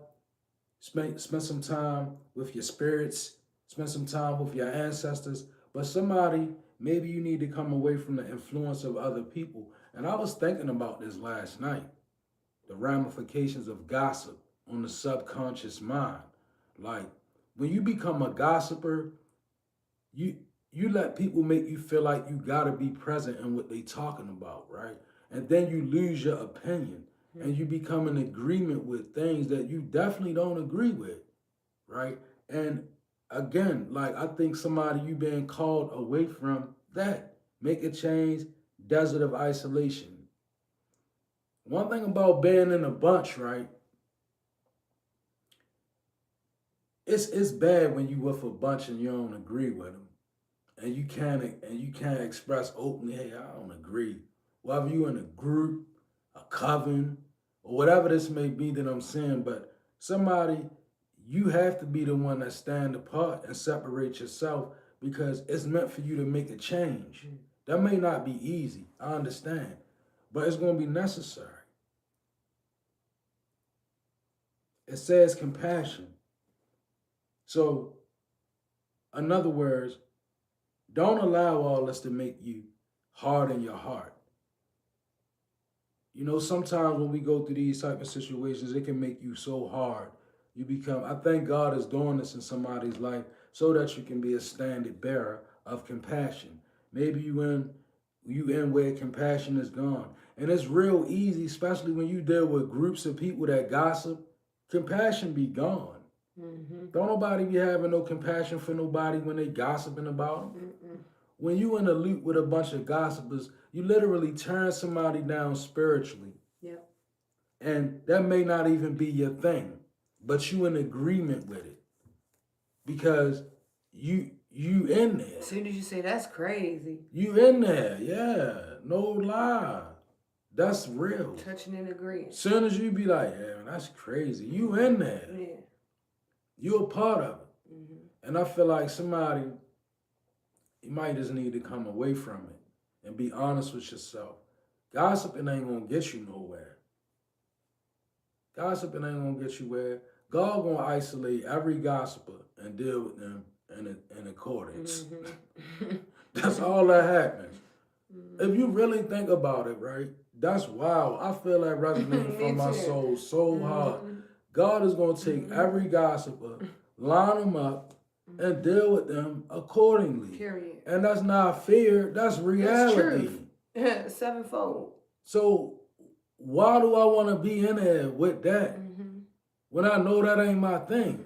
Spend some time with your spirits. Spend some time with your ancestors. But somebody, maybe you need to come away from the influence of other people. And I was thinking about this last night. The ramifications of gossip on the subconscious mind. Like when you become a gossiper, you you let people make you feel like you gotta be present in what they talking about, right? And then you lose your opinion and you become in agreement with things that you definitely don't agree with, right? And again, like I think somebody you being called away from that. Make a change, desert of isolation. One thing about being in a bunch, right? It's bad when you with a bunch and you don't agree with them, and you can't express openly, hey, I don't agree. Whether you in a group, a coven, or whatever this may be that I'm saying, but somebody you have to be the one that stand apart and separate yourself because it's meant for you to make a change. That may not be easy, I understand, but it's going to be necessary. It says compassion. So, in other words, don't allow all this to make you hard in your heart. You know, sometimes when we go through these type of situations, it can make you so hard. You become, I thank God is doing this in somebody's life so that you can be a standard bearer of compassion. Maybe you in where compassion is gone. And it's real easy, especially when you deal with groups of people that gossip, compassion be gone. Don't nobody be having no compassion for nobody when they gossiping about them. When you in a loop with a bunch of gossipers, you literally turn somebody down spiritually. Yep. And that may not even be your thing, but you in agreement with it because you in there. As soon as you say that's crazy, You in there, yeah, no lie. That's real. touching and agreeing. Soon as you be like, yeah, man, that's crazy. You in there. Yeah. You a part of it. And I feel like somebody, you might just need to come away from it and be honest with yourself. Gossiping ain't gonna get you nowhere. Gossiping ain't gonna get you where. God gonna isolate every gossiper and deal with them in accordance. That's all that happens. If you really think about it, right? That's wild. I feel that resonating from my soul so hard. God is gonna take every gossiper, line them up, and deal with them accordingly. Period. And that's not fear, that's reality. That's sevenfold. So why do I want to be in there with that when I know that ain't my thing?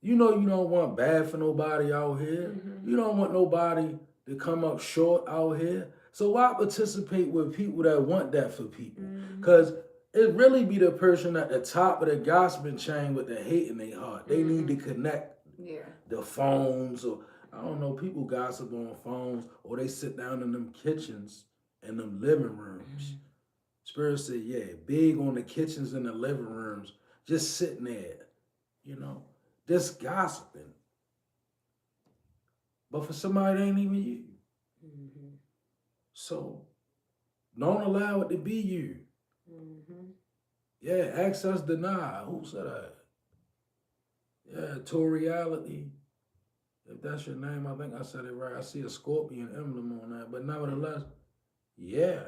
You know you don't want bad for nobody out here. You don't want nobody to come up short out here. So why participate with people that want that for people? Because it really be the person at the top of the gossiping chain with the hate in their heart. They need to connect the phones, or I don't know, people gossip on phones, or they sit down in them kitchens and them living rooms. Spirit said, yeah, big on the kitchens and the living rooms, just sitting there, you know, just gossiping. But for somebody, it ain't even you. So don't allow it to be you. Yeah, access denied. Who said that? Yeah, to reality. If that's your name, I think I said it right. I see a scorpion emblem on that. But nevertheless, yeah,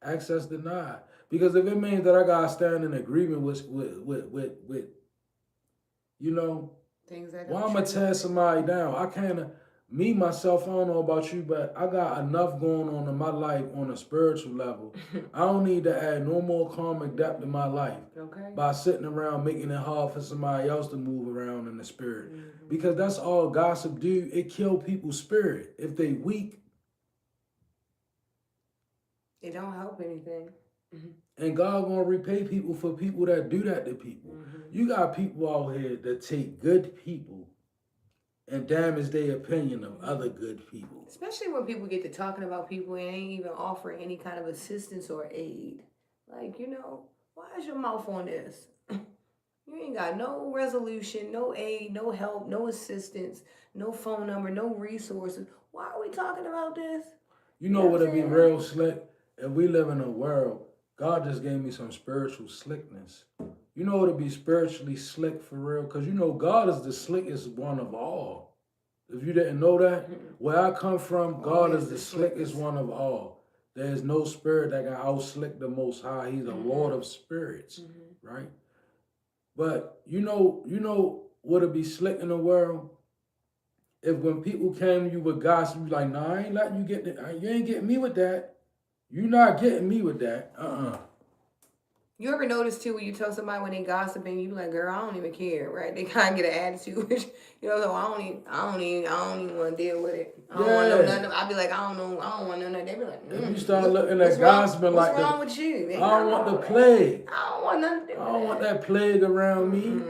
access denied. Because if it means that I gotta stand in agreement with you know, Things that why don't I'm gonna tear translate. somebody down? I can't. Me myself, I don't know about you, but I got enough going on in my life on a spiritual level. I don't need to add no more karmic depth in my life Okay. by sitting around making it hard for somebody else to move around in the spirit. Because that's all gossip do. It kill people's spirit. If they weak, It don't help anything. and God gonna repay people for people that do that to people. You got people out here that take good people and damage their opinion of other good people. Especially when people get to talking about people and ain't even offering any kind of assistance or aid. Like, why is your mouth on this? You ain't got no resolution, no aid, no help, no assistance, no phone number, no resources. Why are we talking about this? You know what would be real slick? If we live in a world, God just gave me some spiritual slickness. You know what would be spiritually slick for real? Because God is the slickest one of all. If you didn't know that, where I come from, God is the slickest one of all. There's no spirit that can out-slick the Most High. He's the Lord of spirits, right? But you know what would be slick in the world? If when people came to you with gossip, you like, nah, I ain't letting you get that. You ain't getting me with that. You not getting me with that. You ever notice too when you tell somebody when they gossiping, you be like, girl, I don't even care, right? They kind of get an attitude, so I don't even want to deal with it. I don't want to know nothing. I be like, I don't want to know nothing. They be like, if you start looking at gossiping like what's wrong with you? I don't want the plague. I don't want nothing to do with I don't want that plague around me.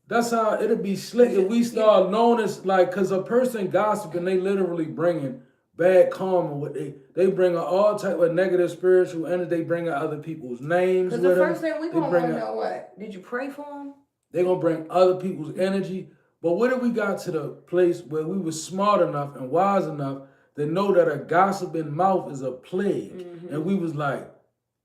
That's how it'll be slick if we Yeah. start knowing this, like, cause a person gossiping, they literally bringing bad karma. What they bring all type of negative spiritual energy. They bring out other people's names. Cause with the them. first thing we gonna want to know what? Did you pray for them? They gonna bring other people's energy. But what if we got to the place where we were smart enough and wise enough to know that a gossiping mouth is a plague, and we was like,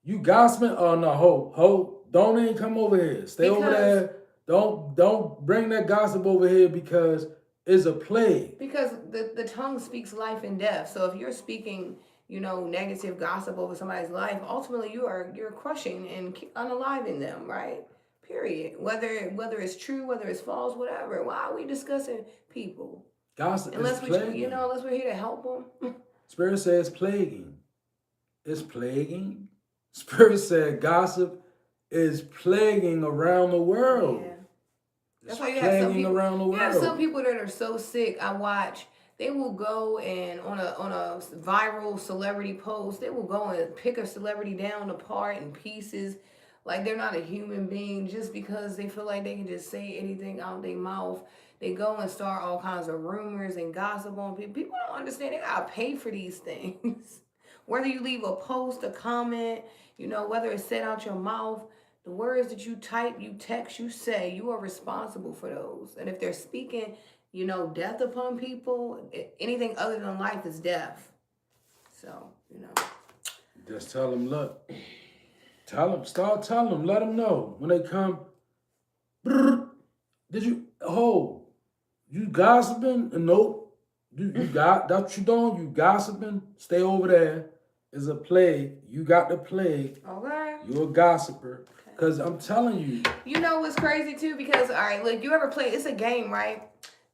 you gossiping? Oh no, ho, don't even come over here. Stay over there. Don't bring that gossip over here because it's a plague. Because the tongue speaks life and death. So if you're speaking, negative gossip over somebody's life, ultimately you're crushing and unaliving them, right? Period. Whether it's true, whether it's false, whatever. Why are we discussing people? Gossip unless is plaguing. Unless we're here to help them. Spirit says plaguing. It's plaguing. Spirit said gossip is plaguing around the world. Yeah. That's why you plaguing around the world. You have some people that are so sick. I watch. They will go and on a viral celebrity post, they will go and pick a celebrity down apart in pieces, like they're not a human being, just because they feel like they can just say anything out their mouth. They go and start all kinds of rumors and gossip on people. People don't understand. They gotta pay for these things. Whether you leave a post, a comment, whether it's said out your mouth, the words that you type, you text, you say, you are responsible for those. And if they're speaking, death upon people, anything other than life is death. So, Just tell them, look. Start telling them, let them know. When they come, you gossiping? Nope. That's what you doing? You gossiping? Stay over there. It's a plague. You got the plague. Okay. You're a gossiper. Because I'm telling you. You know what's crazy too? Because, all right, look, you ever play, it's a game, right?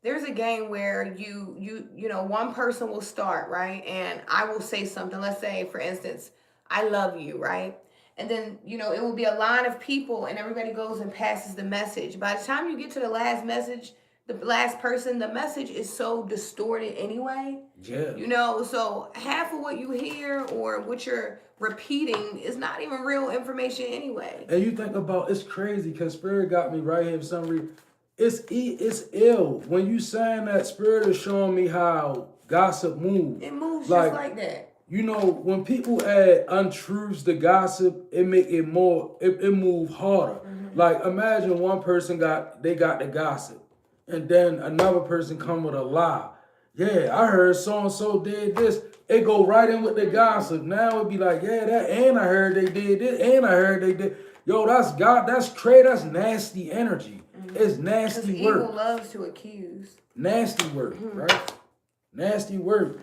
There's a game where one person will start, right? And I will say something. Let's say, for instance, I love you, right? And then, it will be a line of people and everybody goes and passes the message. By the time you get to the last message, the last person, the message is so distorted anyway. Yeah. So half of what you hear or what you're repeating is not even real information anyway. And you think about, it's crazy because Spirit got me right here for some reason. It's ill. When you saying that, Spirit is showing me how gossip moves. It moves just like that. When people add untruths to gossip, it make it more, it move harder. Like imagine one person got the gossip and then another person come with a lie. yeah, I heard so and so did this. It go right in with the gossip. Now it be like, yeah, that, and I heard they did this, and I heard they did. Yo, that's God. That's crazy. That's nasty energy. It's Because nasty evil work. loves to accuse. Nasty work, right? Nasty work.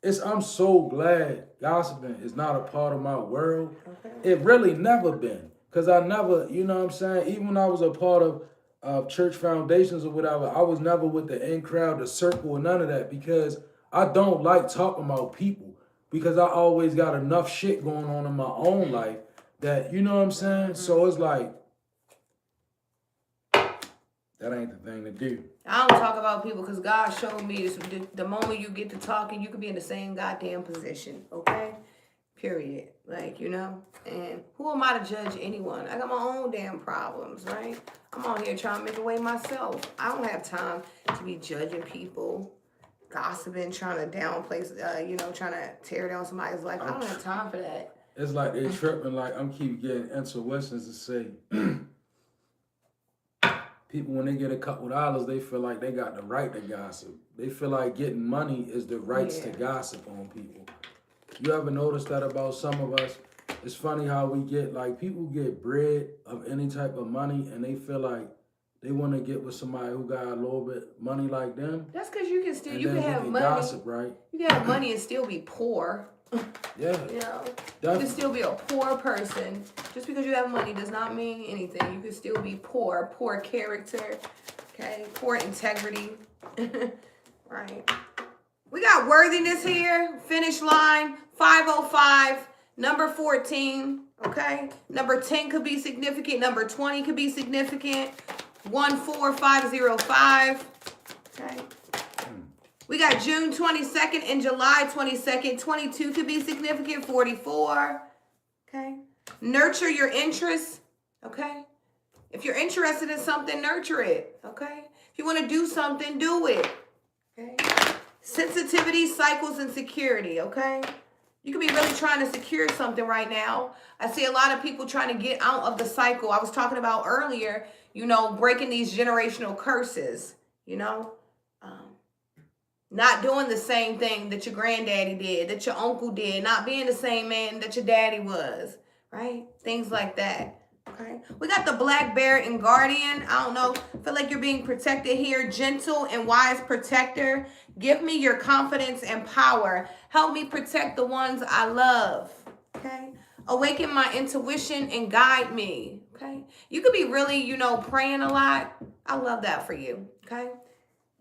I'm so glad gossiping is not a part of my world. Okay. It really never been. Cause I never, you know what I'm saying? Even when I was a part of church foundations or whatever, I was never with the in crowd, the circle, or none of that because I don't like talking about people. Because I always got enough shit going on in my own life that, you know what I'm saying? So it's like, that ain't the thing to do. I don't talk about people because God showed me this. The moment you get to talking, you could be in the same goddamn position, okay? Period. Like, you know? And who am I to judge anyone? I got my own damn problems, right? I'm on here trying to make a way myself. I don't have time to be judging people, gossiping, trying to downplay, trying to tear down somebody's life. I don't have time for that. It's like they tripping, like I'm keep getting intuitions to say, people when they get a couple dollars, they feel like they got the right to gossip. They feel like getting money is the rights to gossip on people. You ever notice that about some of us? It's funny how we get, like, people get bread of any type of money and they feel like they want to get with somebody who got a little bit money like them. That's because you can still, And you can have money. Gossip, right? You can have money and still be poor. Yeah. You know, definitely. You can still be a poor person. Just because you have money does not mean anything. You can still be poor character, okay, poor integrity, right? We got worthiness here, finish line, 505, number 14, okay? Number 10 could be significant, number 20 could be significant, 14505, okay? We got June 22nd and July 22nd. 22 could be significant. 44. Okay. Nurture your interests. Okay. If you're interested in something, nurture it. Okay. If you want to do something, do it. Okay. Sensitivity, cycles, and security. Okay. You could be really trying to secure something right now. I see a lot of people trying to get out of the cycle. I was talking about earlier, breaking these generational curses, not doing the same thing that your granddaddy did, that your uncle did, not being the same man that your daddy was, right? Things like that, okay? We got the Black Bear and Guardian. I don't know. I feel like you're being protected here. Gentle and wise protector. Give me your confidence and power. Help me protect the ones I love, okay? Awaken my intuition and guide me, okay? You could be really, praying a lot. I love that for you, okay?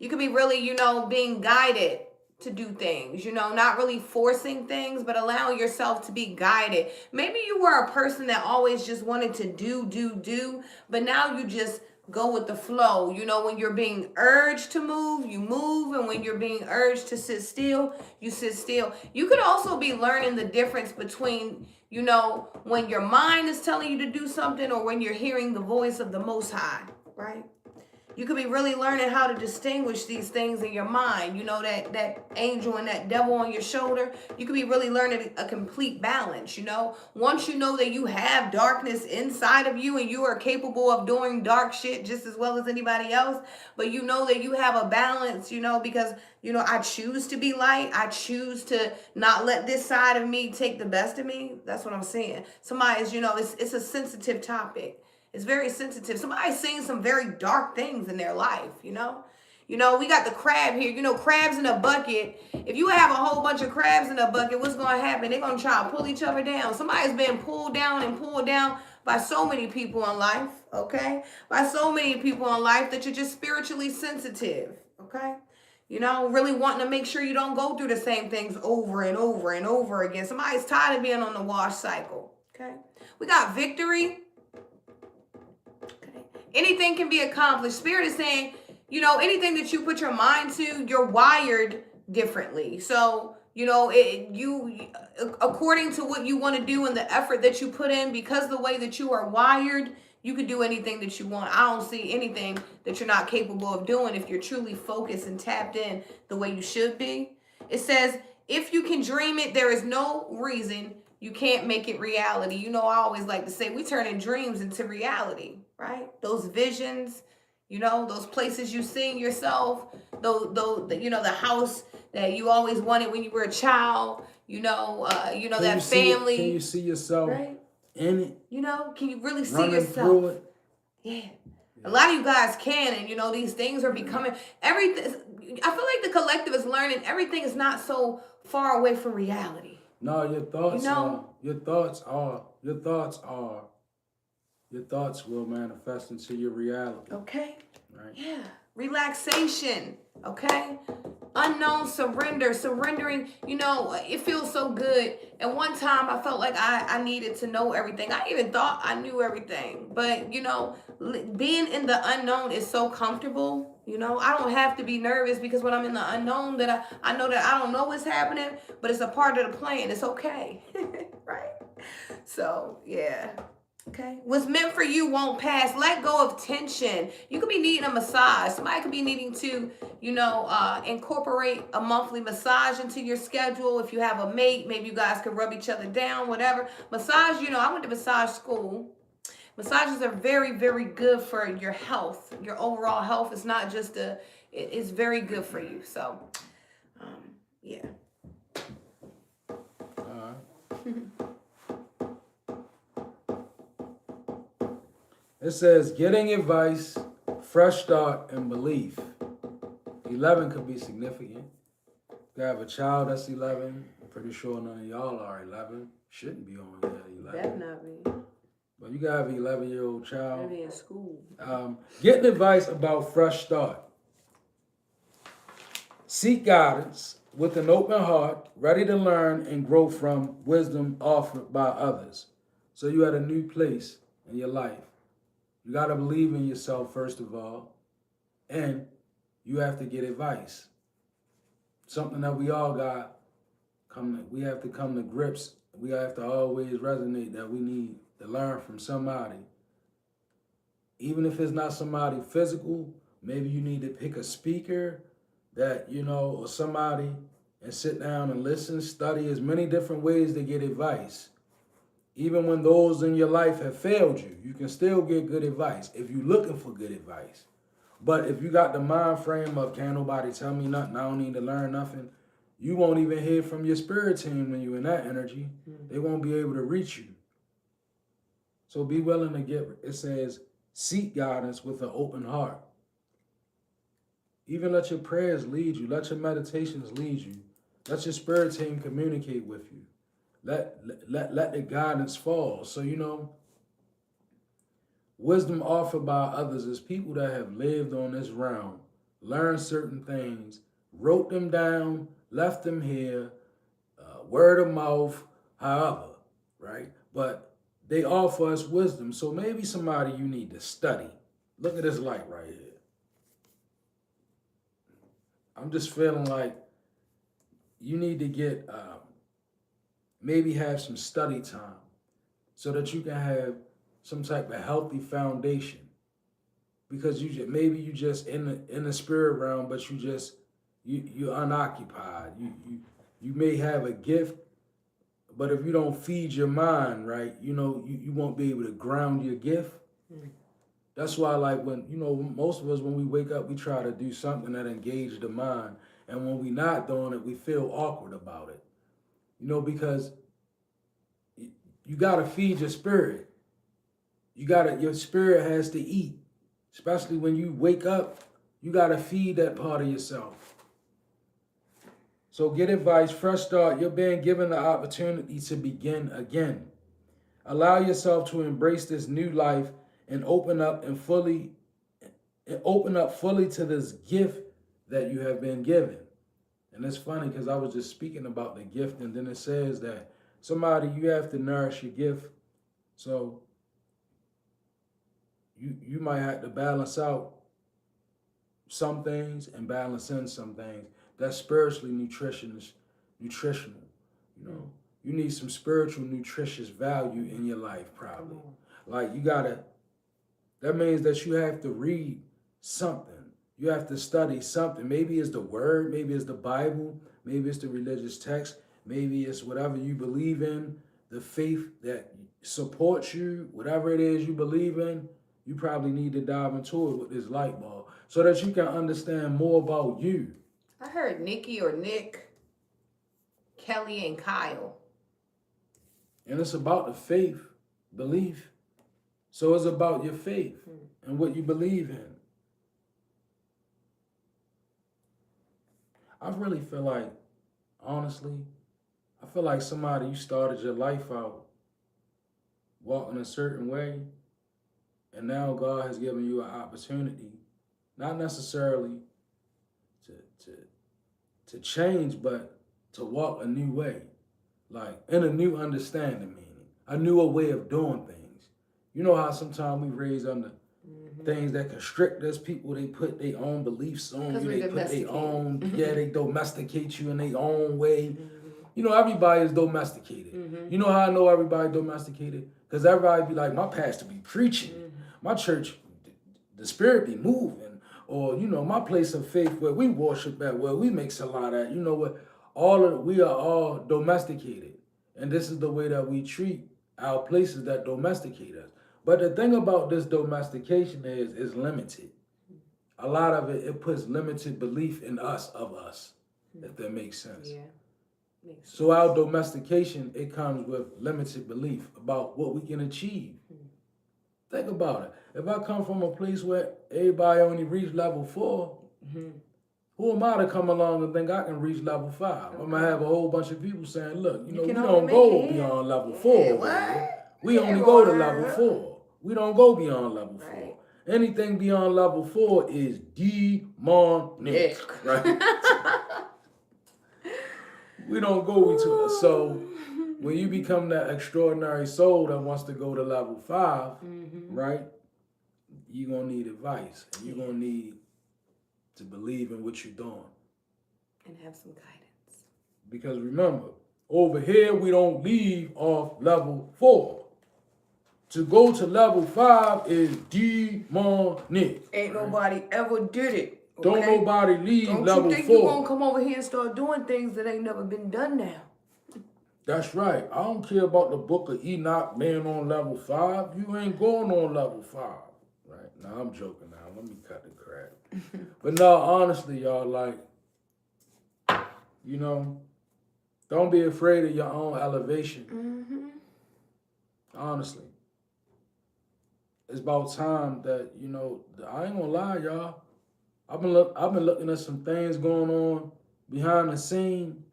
You could be really, being guided to do things, not really forcing things, but allowing yourself to be guided. Maybe you were a person that always just wanted to do, but now you just go with the flow. When you're being urged to move, you move. And when you're being urged to sit still, you sit still. You could also be learning the difference between, when your mind is telling you to do something or when you're hearing the voice of the Most High, right? You could be really learning how to distinguish these things in your mind. That angel and that devil on your shoulder. You could be really learning a complete balance, Once you know that you have darkness inside of you and you are capable of doing dark shit just as well as anybody else, but you know that you have a balance, because, I choose to be light. I choose to not let this side of me take the best of me. That's what I'm saying. Somebody's, it's a sensitive topic. It's very sensitive. Somebody's seeing some very dark things in their life, we got the crab here. Crabs in a bucket. If you have a whole bunch of crabs in a bucket, what's going to happen? They're going to try to pull each other down. Somebody's been pulled down by so many people in life, okay? By so many people in life that you're just spiritually sensitive, okay? Really wanting to make sure you don't go through the same things over and over and over again. Somebody's tired of being on the wash cycle, okay? We got victory. Anything can be accomplished. Spirit is saying, anything that you put your mind to, you're wired differently. So, according to what you want to do and the effort that you put in, because the way that you are wired, you can do anything that you want. I don't see anything that you're not capable of doing if you're truly focused and tapped in the way you should be. It says, if you can dream it, there is no reason you can't make it reality. I always like to say we turning dreams into reality, right? Those visions, You know, those places you seen yourself, those you know, the house that you always wanted when you were a child. You know that family. Can you see yourself right? in it? You know, can you really see Running yourself? through it? Yeah. A lot of you guys can, and you know, these things are becoming everything. I feel like the collective is learning everything is not so far away from reality. No, your thoughts You know? your thoughts will manifest into your reality. Okay. Right? Yeah. Relaxation. Okay. Unknown surrender. Surrendering, you know, it feels so good. And one time I felt like I needed to know everything. I even thought I knew everything. But, you know, being in the unknown is so comfortable. You know, I don't have to be nervous because when I'm in the unknown, that I know that I don't know what's happening, but it's a part of the plan. It's okay. Right? So, yeah. Okay. What's meant for you won't pass. Let go of tension. You could be needing a massage. Somebody could be needing to, you know, incorporate a monthly massage into your schedule. If you have a mate, maybe you guys could rub each other down, whatever. Massage, you know, I went to massage school. Massages are very, very good for your health, your overall health. It's not just it's very good for you. So, yeah. All right. It says, getting advice, fresh start, and belief. 11 could be significant. You have a child that's 11. I'm pretty sure none of y'all are 11. Shouldn't be on here 11. Better not be. But you got an 11-year-old child. Maybe in school. Getting advice about fresh start. Seek guidance with an open heart, ready to learn and grow from wisdom offered by others. So you at a new place in your life. You got to believe in yourself, first of all, and you have to get advice. Something that we all we have to come to grips. We have to always resonate that we need to learn from somebody. Even if it's not somebody physical, maybe you need to pick a speaker that, you know, or somebody, and sit down and listen, study as many different ways to get advice. Even when those in your life have failed you, you can still get good advice if you're looking for good advice. But if you got the mind frame of can't nobody tell me nothing, I don't need to learn nothing, you won't even hear from your spirit team when you're in that energy. They won't be able to reach you. So be willing to it says, seek guidance with an open heart. Even let your prayers lead you. Let your meditations lead you. Let your spirit team communicate with you. Let the guidance fall. So, you know, wisdom offered by others is people that have lived on this realm, learned certain things, wrote them down, left them here, word of mouth, however, right? But they offer us wisdom. So maybe somebody you need to study. Look at this light right here. I'm just feeling like you need to get, maybe have some study time so that you can have some type of healthy foundation. Because maybe you just in the spirit realm, but you're unoccupied. You may have a gift, but if you don't feed your mind right, you know, you won't be able to ground your gift. That's why, like, when, you know, most of us, when we wake up, we try to do something that engages the mind. And when we're not doing it, we feel awkward about it. You know, because you got to feed your spirit. Your spirit has to eat. Especially when you wake up, you got to feed that part of yourself. So get advice, fresh start. You're being given the opportunity to begin again. Allow yourself to embrace this new life and open up fully to this gift that you have been given. And it's funny because I was just speaking about the gift, and then it says that you have to nourish your gift. So you might have to balance out some things and balance in some things. That's spiritually nutritional. You know, you need some spiritual nutritious value in your life, probably. Like that means that you have to read something. You have to study something. Maybe it's the word, maybe it's the Bible, maybe it's the religious text, maybe it's whatever you believe in, the faith that supports you, whatever it is you believe in. you probably need to dive into it with this light bulb so that you can understand more about you. I heard Nikki or Nick, Kelly, and Kyle. And it's about the faith, belief. So it's about your faith and what you believe in. I really feel like, honestly, I feel like somebody, you started your life out walking a certain way, and now God has given you an opportunity, not necessarily to change, but to walk a new way, like in a new understanding, meaning a newer way of doing things. You know how sometimes we raise under things that constrict us. People, they put their own beliefs on you. They put their own, they domesticate you in their own way. You know, everybody is domesticated. You know how I know everybody domesticated? Because everybody be like, my pastor be preaching. My church, the spirit be moving. Or, you know, my place of faith where we worship at, where we mix a lot at. You know what? We are all domesticated. And this is the way that we treat our places that domesticate us. But the thing about this domestication is it's limited. A lot of it puts limited belief in us, of us, if that makes sense. Yeah. So our domestication, it comes with limited belief about what we can achieve. Think about it. If I come from a place where everybody only reach level 4, who am I to come along and think I can reach level 5? I'm going to have a whole bunch of people saying, look, you know, we don't go beyond level 4. We only go to level 4. We don't go beyond level 4. Anything beyond level 4 is demonic. Right? We don't go into it. So when you become that extraordinary soul that wants to go to level 5, right, you're going to need advice. And you're going to need to believe in what you're doing. And have some guidance. Because remember, over here, we don't leave off level 4. To go to level 5 is demonic. Ain't nobody ever did it. Okay? Don't nobody leave level 4. Don't you think you're going to come over here and start doing things that ain't never been done now? That's right. I don't care about the book of Enoch being on level 5. You ain't going on level 5. Right? Now, I'm joking now. Let me cut the crap. But no, honestly, y'all, like, you know, don't be afraid of your own elevation. Honestly. It's about time that, you know, I ain't gonna lie, y'all. I've been looking at some things going on behind the scene.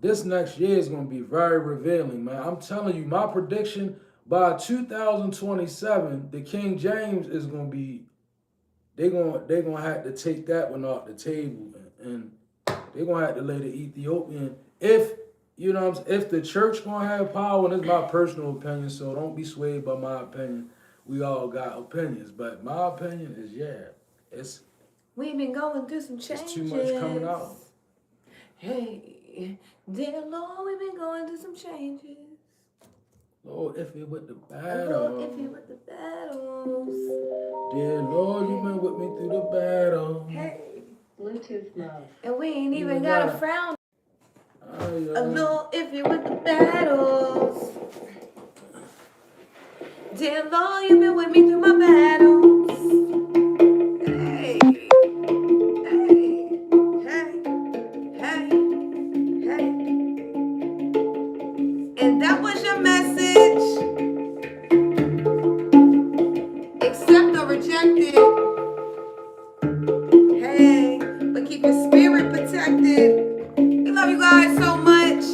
This next year is gonna be very revealing, man. I'm telling you, my prediction by 2027, the King James is gonna be. They're gonna have to take that one off the table, and they're gonna have to lay the Ethiopian. If you know, if the church gonna have power, and it's my personal opinion, so don't be swayed by my opinion. We all got opinions, but my opinion is, we've been going through some changes. It's too much coming out. Hey, dear Lord, we've been going through some changes. Lord, iffy with the battles. Lord, iffy with the battles. Dear Lord, you've been with me through the battle. Hey, Bluetooth mode. and we ain't even got a frown. A little iffy with the battles. Dear Lord, you've been with me through my battles. Hey, hey. And that was your message. Accept or reject it. Hey, but keep your spirit protected. We love you guys so much.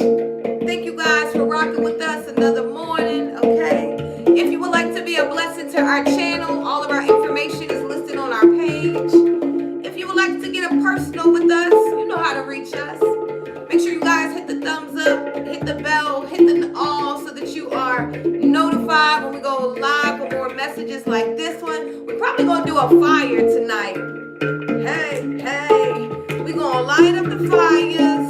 Thank you guys for rocking with us another morning, okay? If you would like to be a blessing to our channel, all of our information is listed on our page. If you would like to get a personal with us, you know how to reach us. Make sure you guys hit the thumbs up, hit the bell, hit the all so that you are notified when we go live for more messages like this one. We're probably going to do a fire tonight. Hey, we're going to light up the fires.